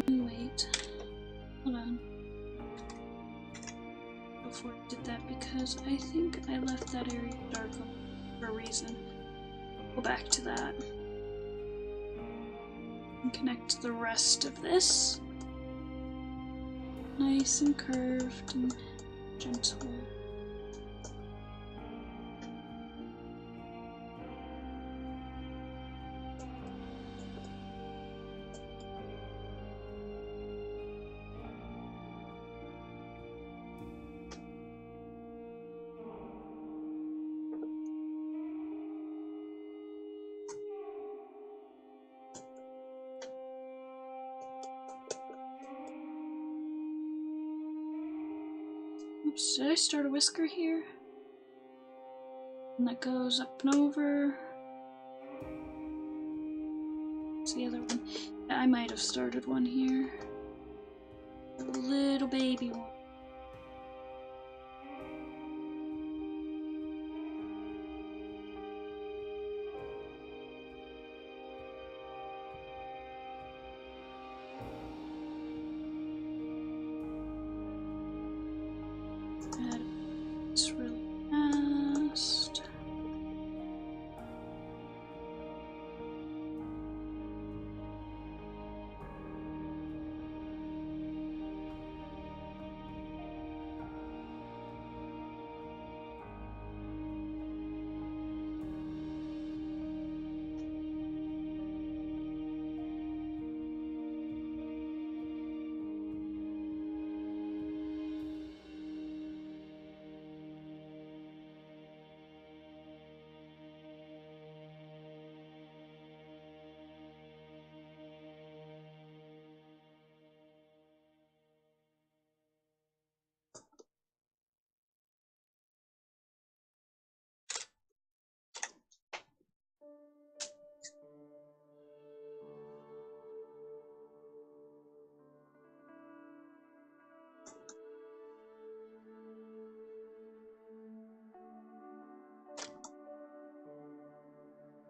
Wait. Hold on. Before I did that, because I think I left that area dark for a reason. Go back to that. And connect the rest of this. Nice and curved and gentle. Oops, did I start a whisker here? And that goes up and over. What's the other one? Yeah, I might have started one here. A little baby one. It's really fast.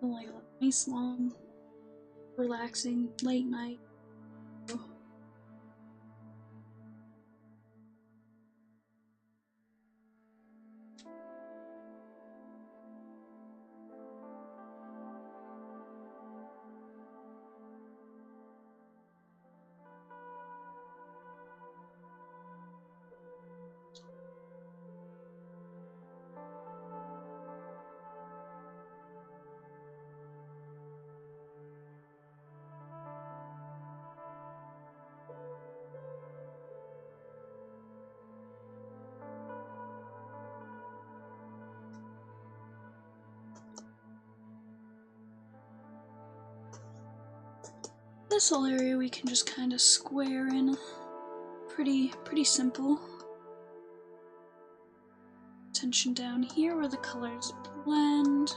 Like a nice long, relaxing late night. This whole area we can just kind of square in. Pretty simple. Attention down here where the colors blend.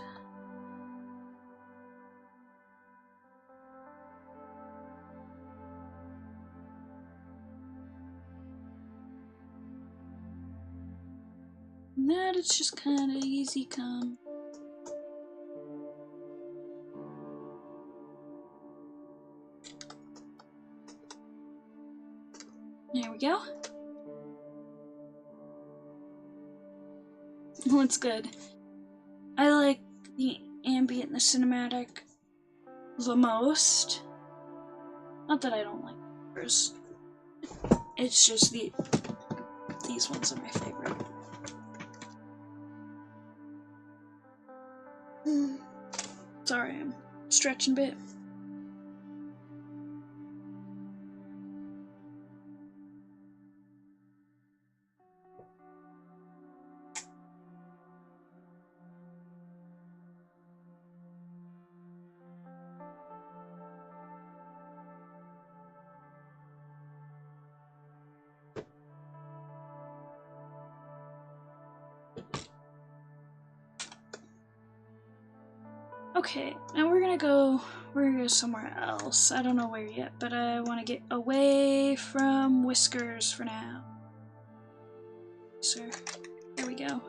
And that it's just kind of easy come. There we go. Looks good. I like the ambient and the cinematic the most. Not that I don't like others. It's just these ones are my favorite. Sorry, I'm stretching a bit. Okay, now we're gonna go somewhere else. I don't know where yet, but I want to get away from whiskers for now. Sir, there we go.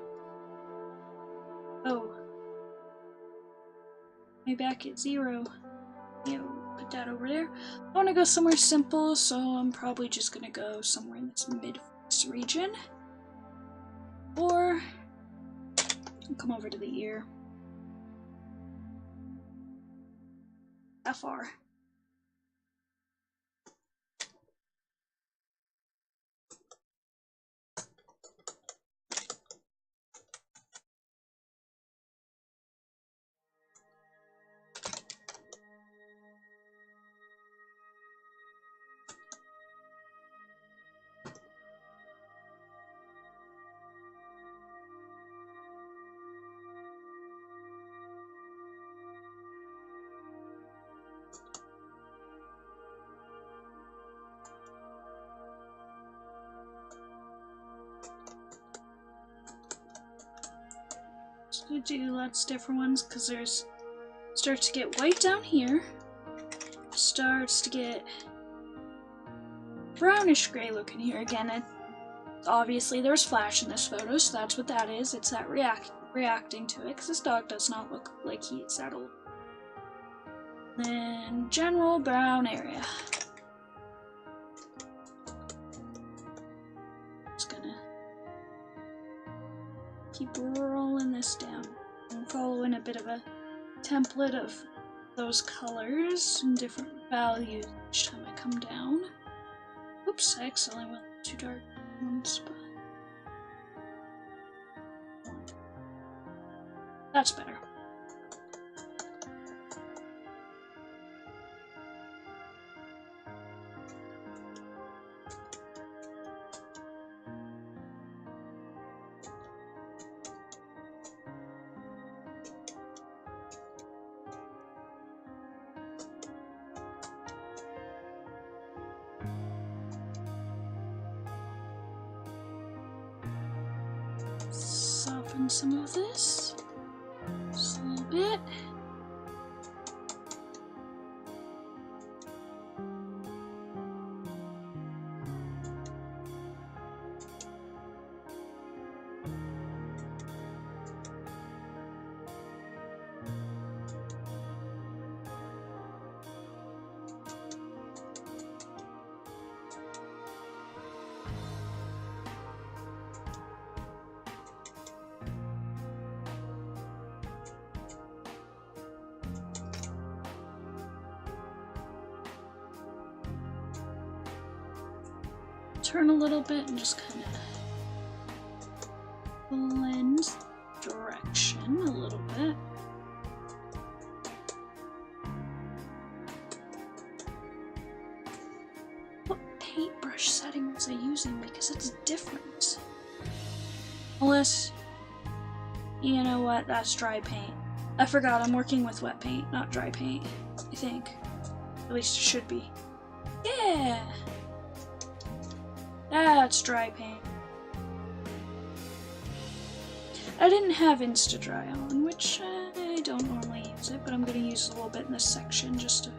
Oh. My back at 0. Yeah, put that over there. I want to go somewhere simple, so I'm probably just gonna go somewhere in this mid-voice region. Or come over to the ear. That far. To do lots of different ones because there's starts to get white down here, starts to get brownish gray looking here again. Obviously there's flash in this photo, so that's what that is. It's that reacting to it, because this dog does not look like he's that old. Then general brown area. Just gonna keep rolling this down. I'm following a bit of a template of those colors and different values each time I come down. Oops, I accidentally went too dark in one spot. That's better. Soften some of this just a little bit. Turn a little bit and just kind of blend direction a little bit. What paintbrush setting was I using? Because it's different. Unless, you know what, that's dry paint. I forgot, I'm working with wet paint, not dry paint, I think. At least it should be. Yeah! That's dry paint. I didn't have Insta-Dry on, which I don't normally use it, but I'm going to use a little bit in this section just to...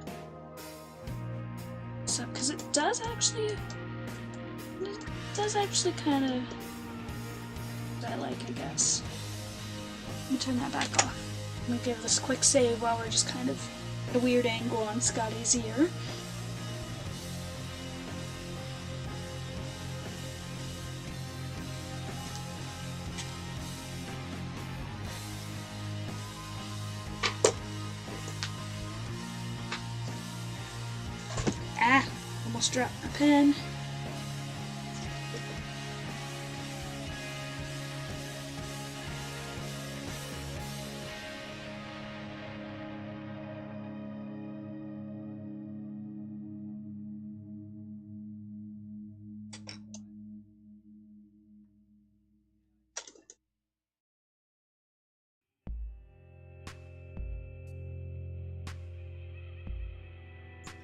So, because it does actually kind of... I like, I guess. Let me turn that back off. I'm going to give this a quick save while we're just kind of at a weird angle on Scotty's ear. Almost dropped my pen.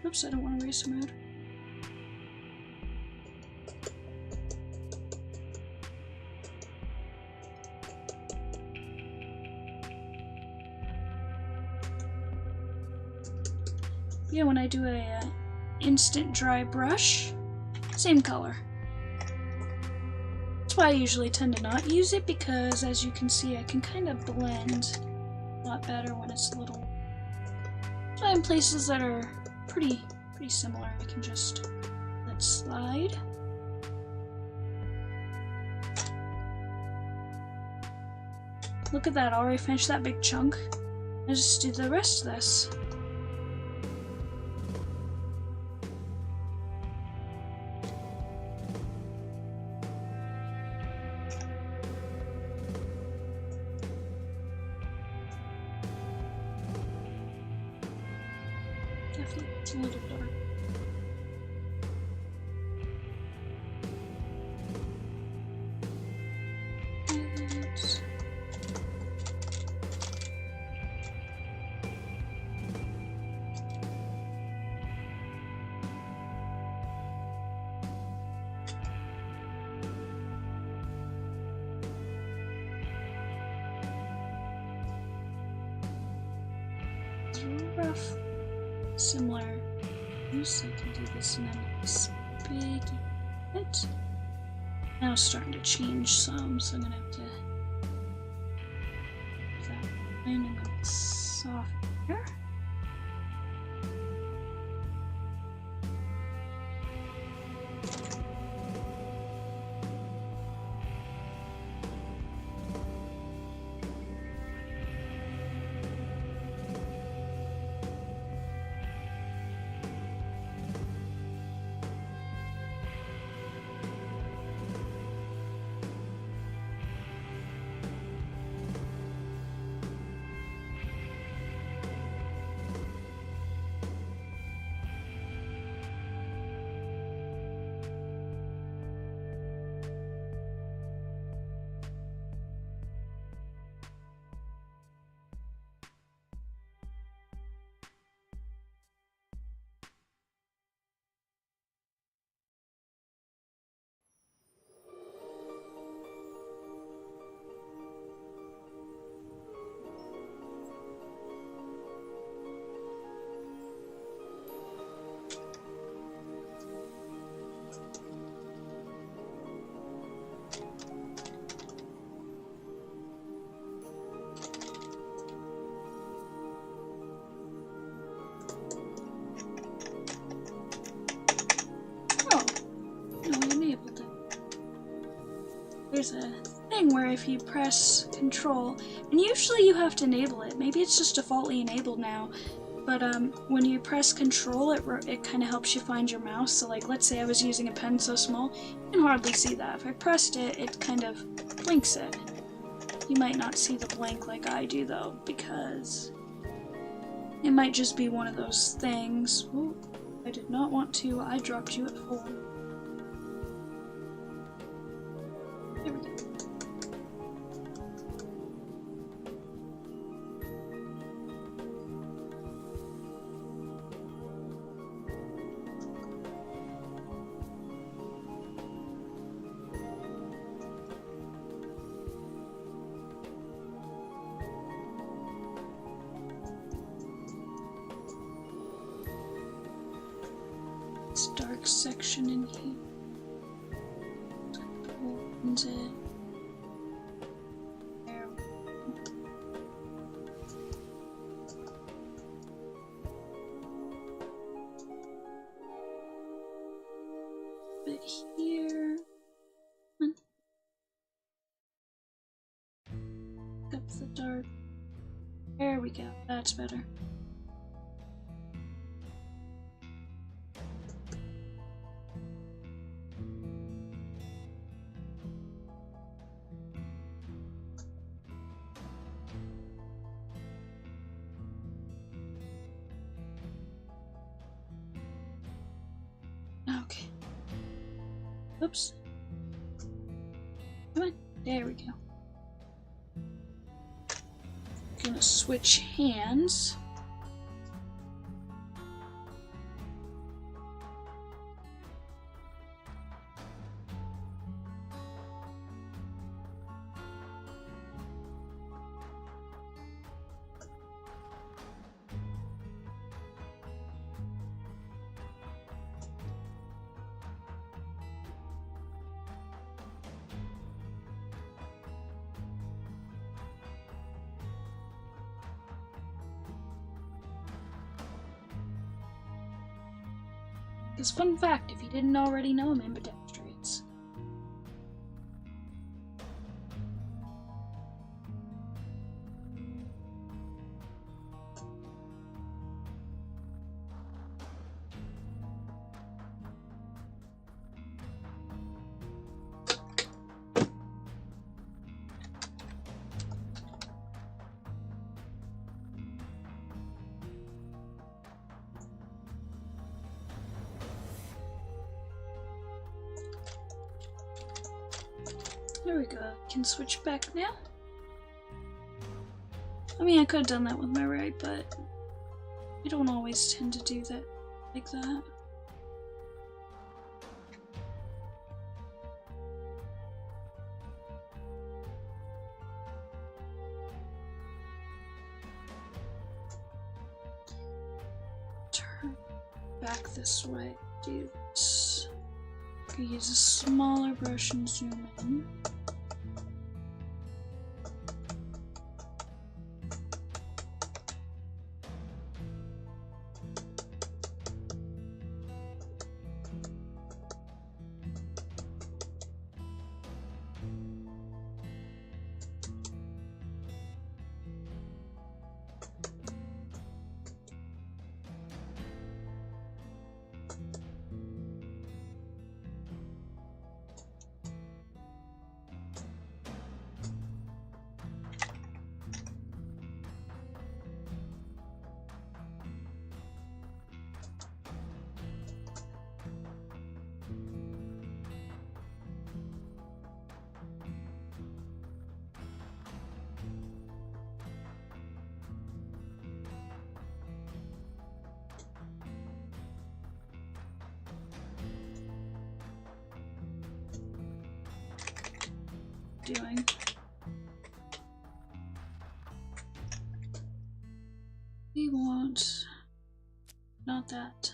Oops, I don't want to race mode. Yeah, when I do a instant dry brush, same color. That's why I usually tend to not use it, because as you can see, I can kind of blend a lot better when it's a little. So in places that are pretty similar, I can just let slide. Look at that, I already finished that big chunk. I just do the rest of this. Definitely, it's a little dark. Rough, similar use. I can do this in a nice big bit. Now it's starting to change some, so I'm gonna have to do that. And I'm gonna soften here. There's a thing where if you press control, and usually you have to enable it, maybe it's just defaultly enabled now, but when you press control, it kind of helps you find your mouse. So like, let's say I was using a pen so small, you can hardly see that. If I pressed it, it kind of blinks it. You might not see the blink like I do though, because it might just be one of those things. Ooh, I did not want to, I dropped you at full. There we go. This dark section in here. Opens it. There. Bit here. Up the dark. There we go. That's better. Okay. Oops. Come on. There we go. Gonna switch hands. Because fun fact, if you didn't already know, I'm ambidextrous. There we go. Can switch back now. I mean, I could have done that with my right, but I don't always tend to do that like that. Turn back this way. Do this. Use a smaller brush and zoom in. Doing. We want not that.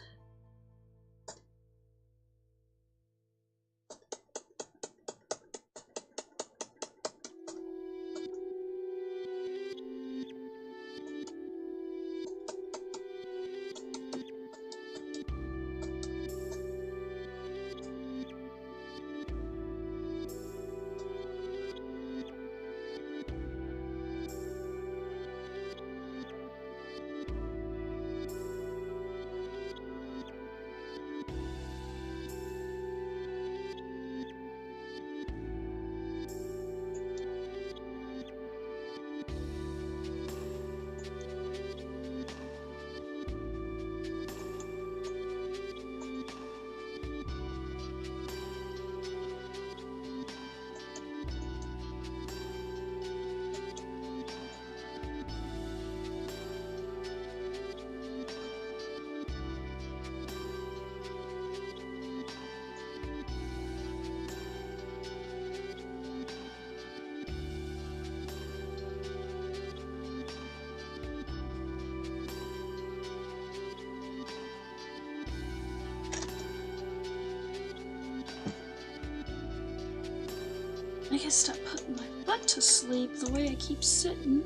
I guess stop putting my butt to sleep the way I keep sitting.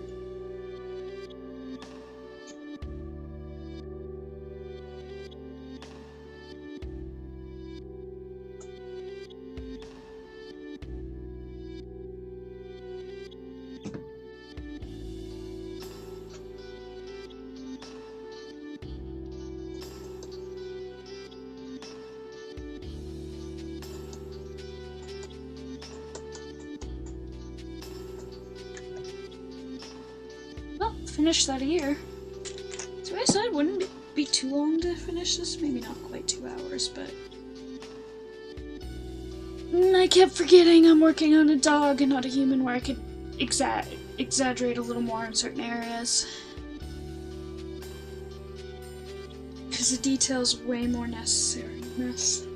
Finish that ear. So I said, wouldn't it be too long to finish this? Maybe not quite 2 hours, but I kept forgetting I'm working on a dog and not a human, where I could exaggerate a little more in certain areas. Because the detail's way more necessary in this.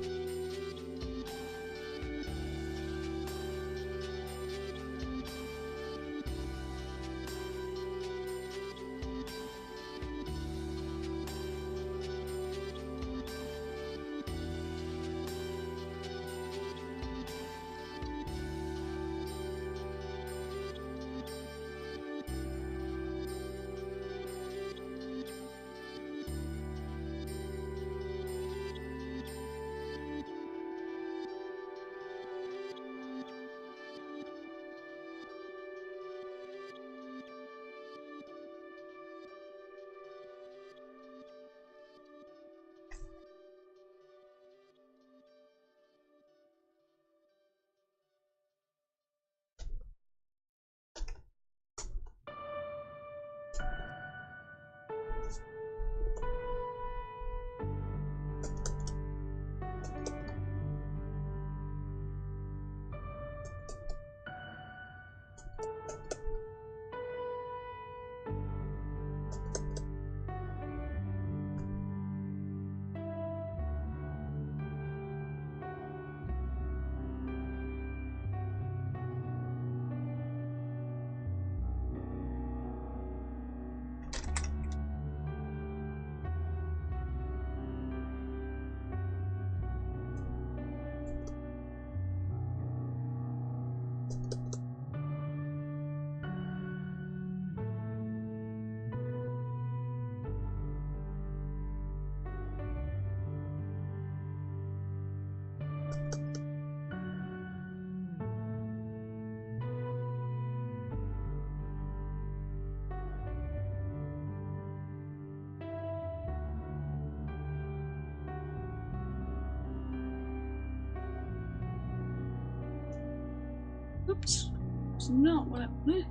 Oops. It's not what I wanted.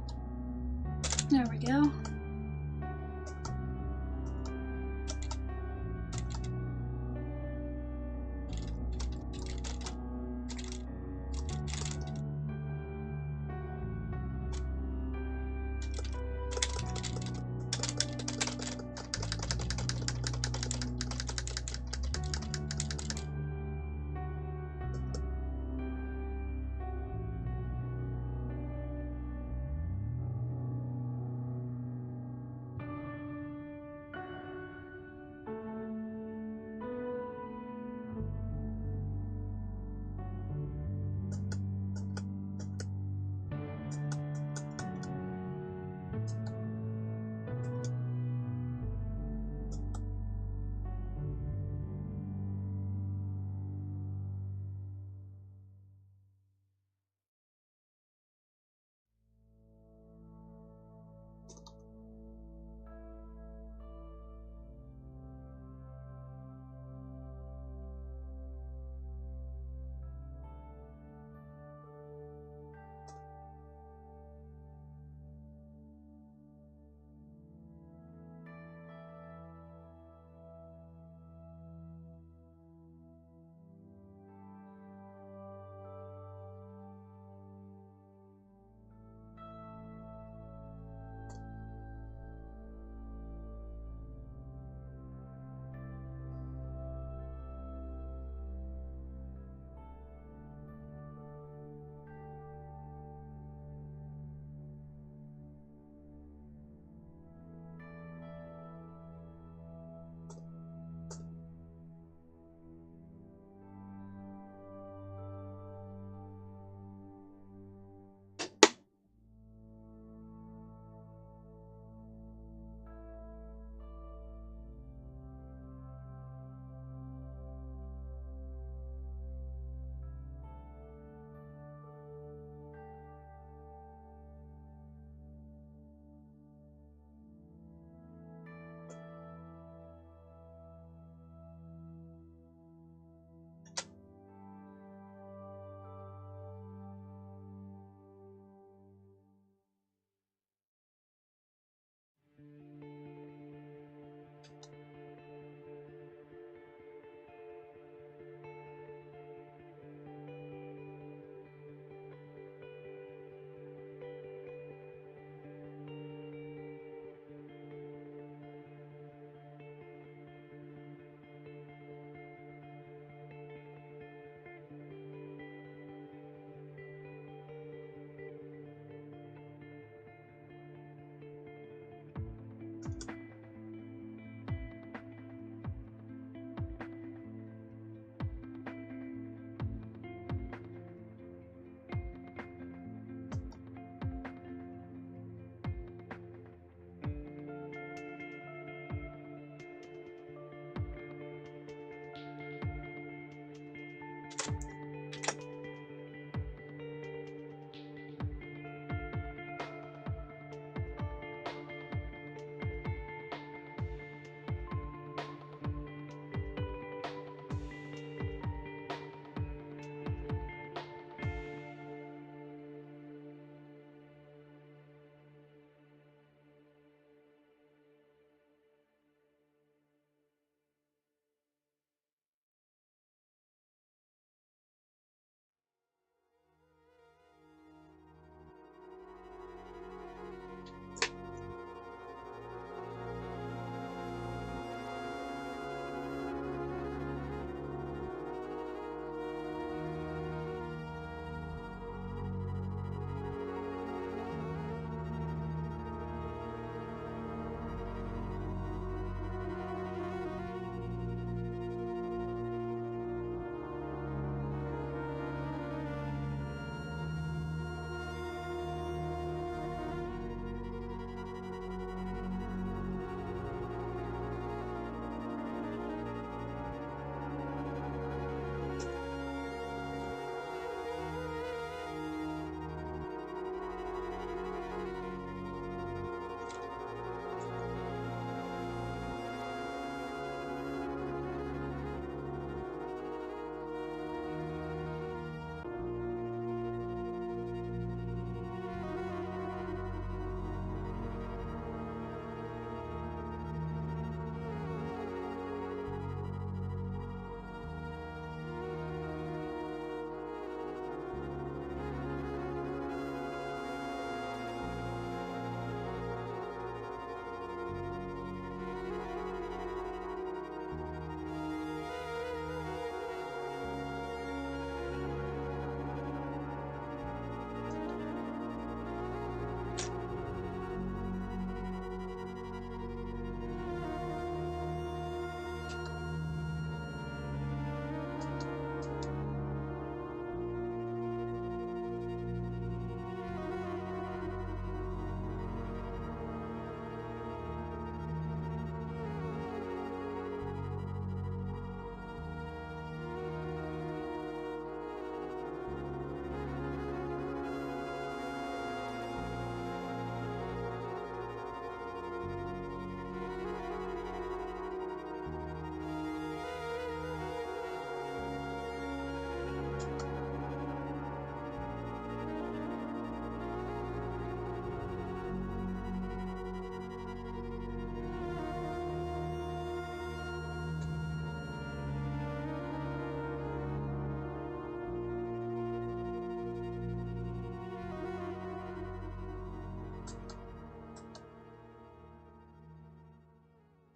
There we go.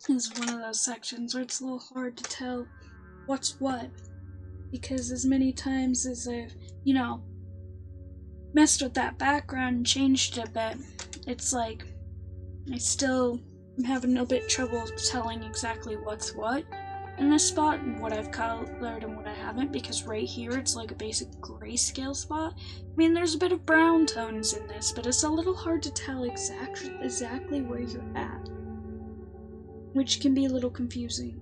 is one of those sections where it's a little hard to tell what's what. Because as many times as I've, messed with that background and changed it a bit, it's like I still am having a bit trouble telling exactly what's what in this spot and what I've colored and what I haven't, because right here it's like a basic grayscale spot. I mean, there's a bit of brown tones in this, but it's a little hard to tell exactly where you're at, which can be a little confusing.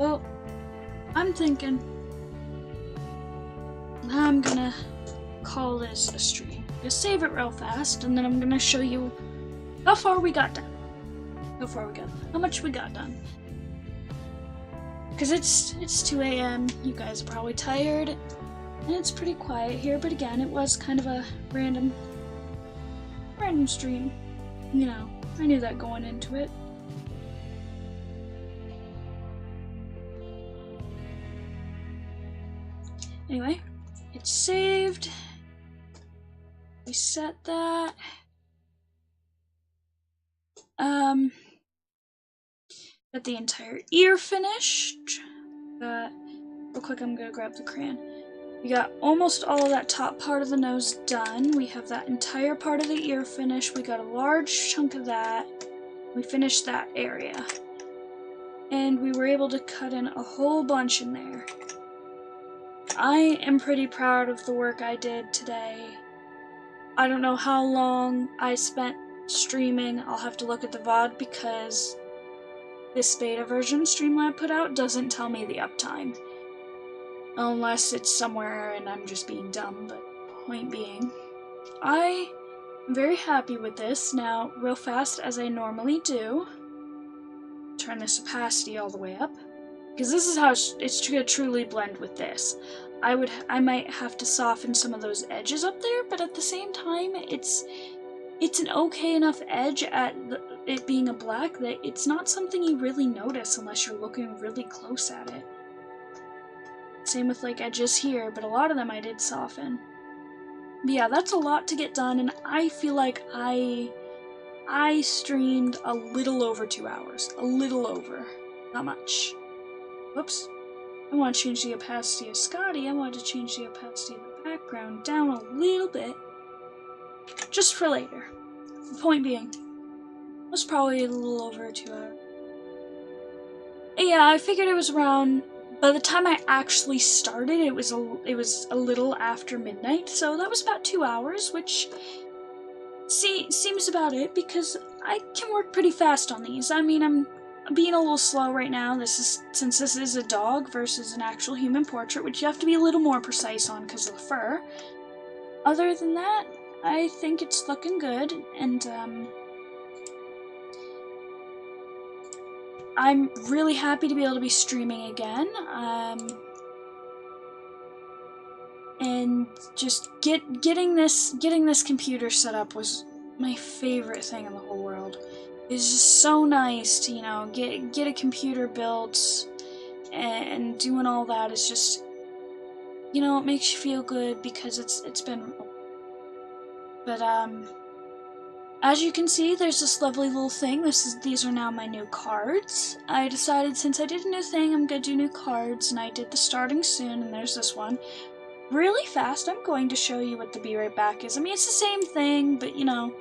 Well, I'm thinking I'm gonna call this a stream. Just save it real fast, and then I'm gonna show you how far we got done. How much we got done. Because it's 2 a.m. You guys are probably tired, and it's pretty quiet here. But again, it was kind of a random stream. You know, I knew that going into it. Anyway, it's saved. We set that. Got the entire ear finished. Real quick, I'm gonna grab the crayon. We got almost all of that top part of the nose done. We have that entire part of the ear finished. We got a large chunk of that. We finished that area. And we were able to cut in a whole bunch in there. I am pretty proud of the work I did today. I don't know how long I spent streaming. I'll have to look at the VOD because this beta version Streamlab put out doesn't tell me the uptime. Unless it's somewhere and I'm just being dumb, but point being, I am very happy with this. Now, real fast as I normally do, turn this opacity all the way up, because this is how it's gonna truly blend with this. I might have to soften some of those edges up there, but at the same time, it's an okay enough edge at it being a black that it's not something you really notice unless you're looking really close at it. Same with like edges here, but a lot of them I did soften. But yeah, that's a lot to get done, and I feel like I streamed a little over 2 hours. A little over. Not much. Whoops. I want to change the opacity of Scotty. I want to change the opacity of the background down a little bit. Just for later. The point being, it was probably a little over 2 hours. Yeah, I figured it was around, by the time I actually started, it was a little after midnight, so that was about 2 hours, which seems about it, because I can work pretty fast on these. I mean, I'm being a little slow right now. Since this is a dog versus an actual human portrait, which you have to be a little more precise on because of the fur. Other than that, I think it's looking good, and I'm really happy to be able to be streaming again. And just getting this computer set up was my favorite thing in the whole world. It's just so nice to, you know, get a computer built and doing all that. Is just, you know, it makes you feel good because it's been. But as you can see, there's this lovely little thing. These are now my new cards. I decided since I did a new thing, I'm gonna do new cards, and I did the starting soon, and there's this one. Really fast, I'm going to show you what the Be Right Back is. I mean, it's the same thing, but you know,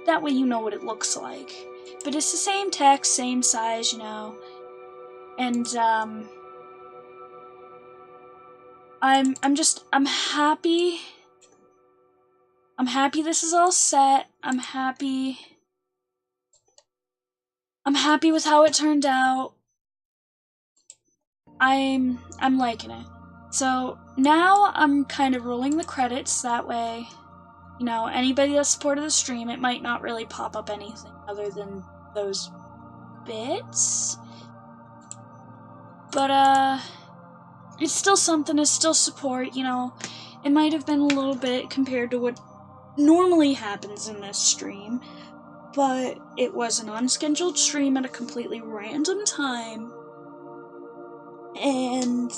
that way you know what it looks like. But it's the same text, same size, you know. And I'm happy. I'm happy this is all set. I'm happy with how it turned out. I'm liking it. So now I'm kind of rolling the credits, that way, you know, anybody that supported the stream, it might not really pop up anything other than those bits. But it's still something, it's still support, you know. It might have been a little bit compared to what normally happens in this stream, but it was an unscheduled stream at a completely random time, and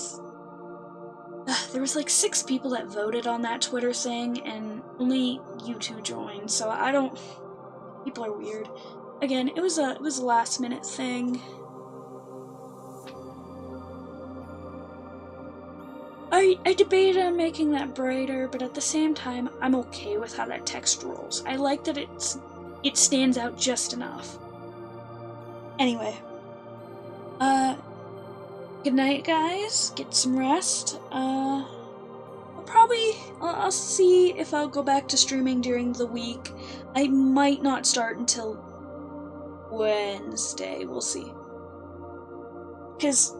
there was like 6 people that voted on that Twitter thing, and only you 2 joined, so I don't. People are weird. Again, it was a last minute thing. I debated on making that brighter, but at the same time, I'm okay with how that text rolls. I like that it stands out just enough. Anyway, good night, guys. Get some rest. I'll see if I'll go back to streaming during the week. I might not start until Wednesday. We'll see. Because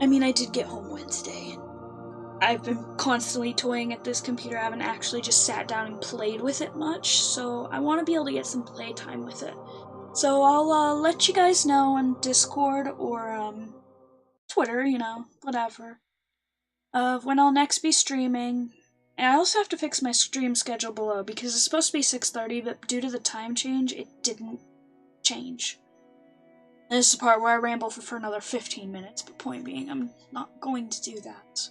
I mean, I did get home Wednesday, and I've been constantly toying at this computer. I haven't actually just sat down and played with it much, so I want to be able to get some playtime with it. So I'll let you guys know on Discord or Twitter, whatever, of when I'll next be streaming. And I also have to fix my stream schedule below because it's supposed to be 6:30, but due to the time change, it didn't change. This is the part where I ramble for another 15 minutes, but point being, I'm not going to do that.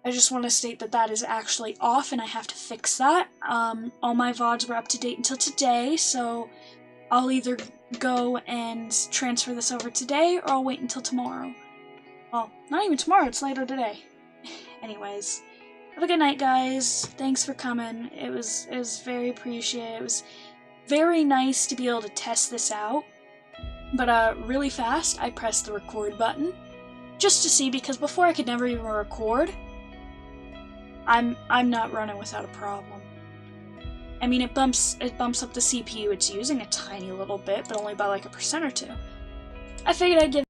I just want to state that that is actually off and I have to fix that. All my VODs were up to date until today, so I'll either go and transfer this over today or I'll wait until tomorrow. Well, not even tomorrow, it's later today. Anyways, have a good night, guys. Thanks for coming. It was very appreciated. It was very nice to be able to test this out. But really fast, I pressed the record button just to see, because before I could never even record. I'm not running without a problem. I mean, it bumps up the CPU it's using a tiny little bit, but only by like 1% or 2. I figured I'd give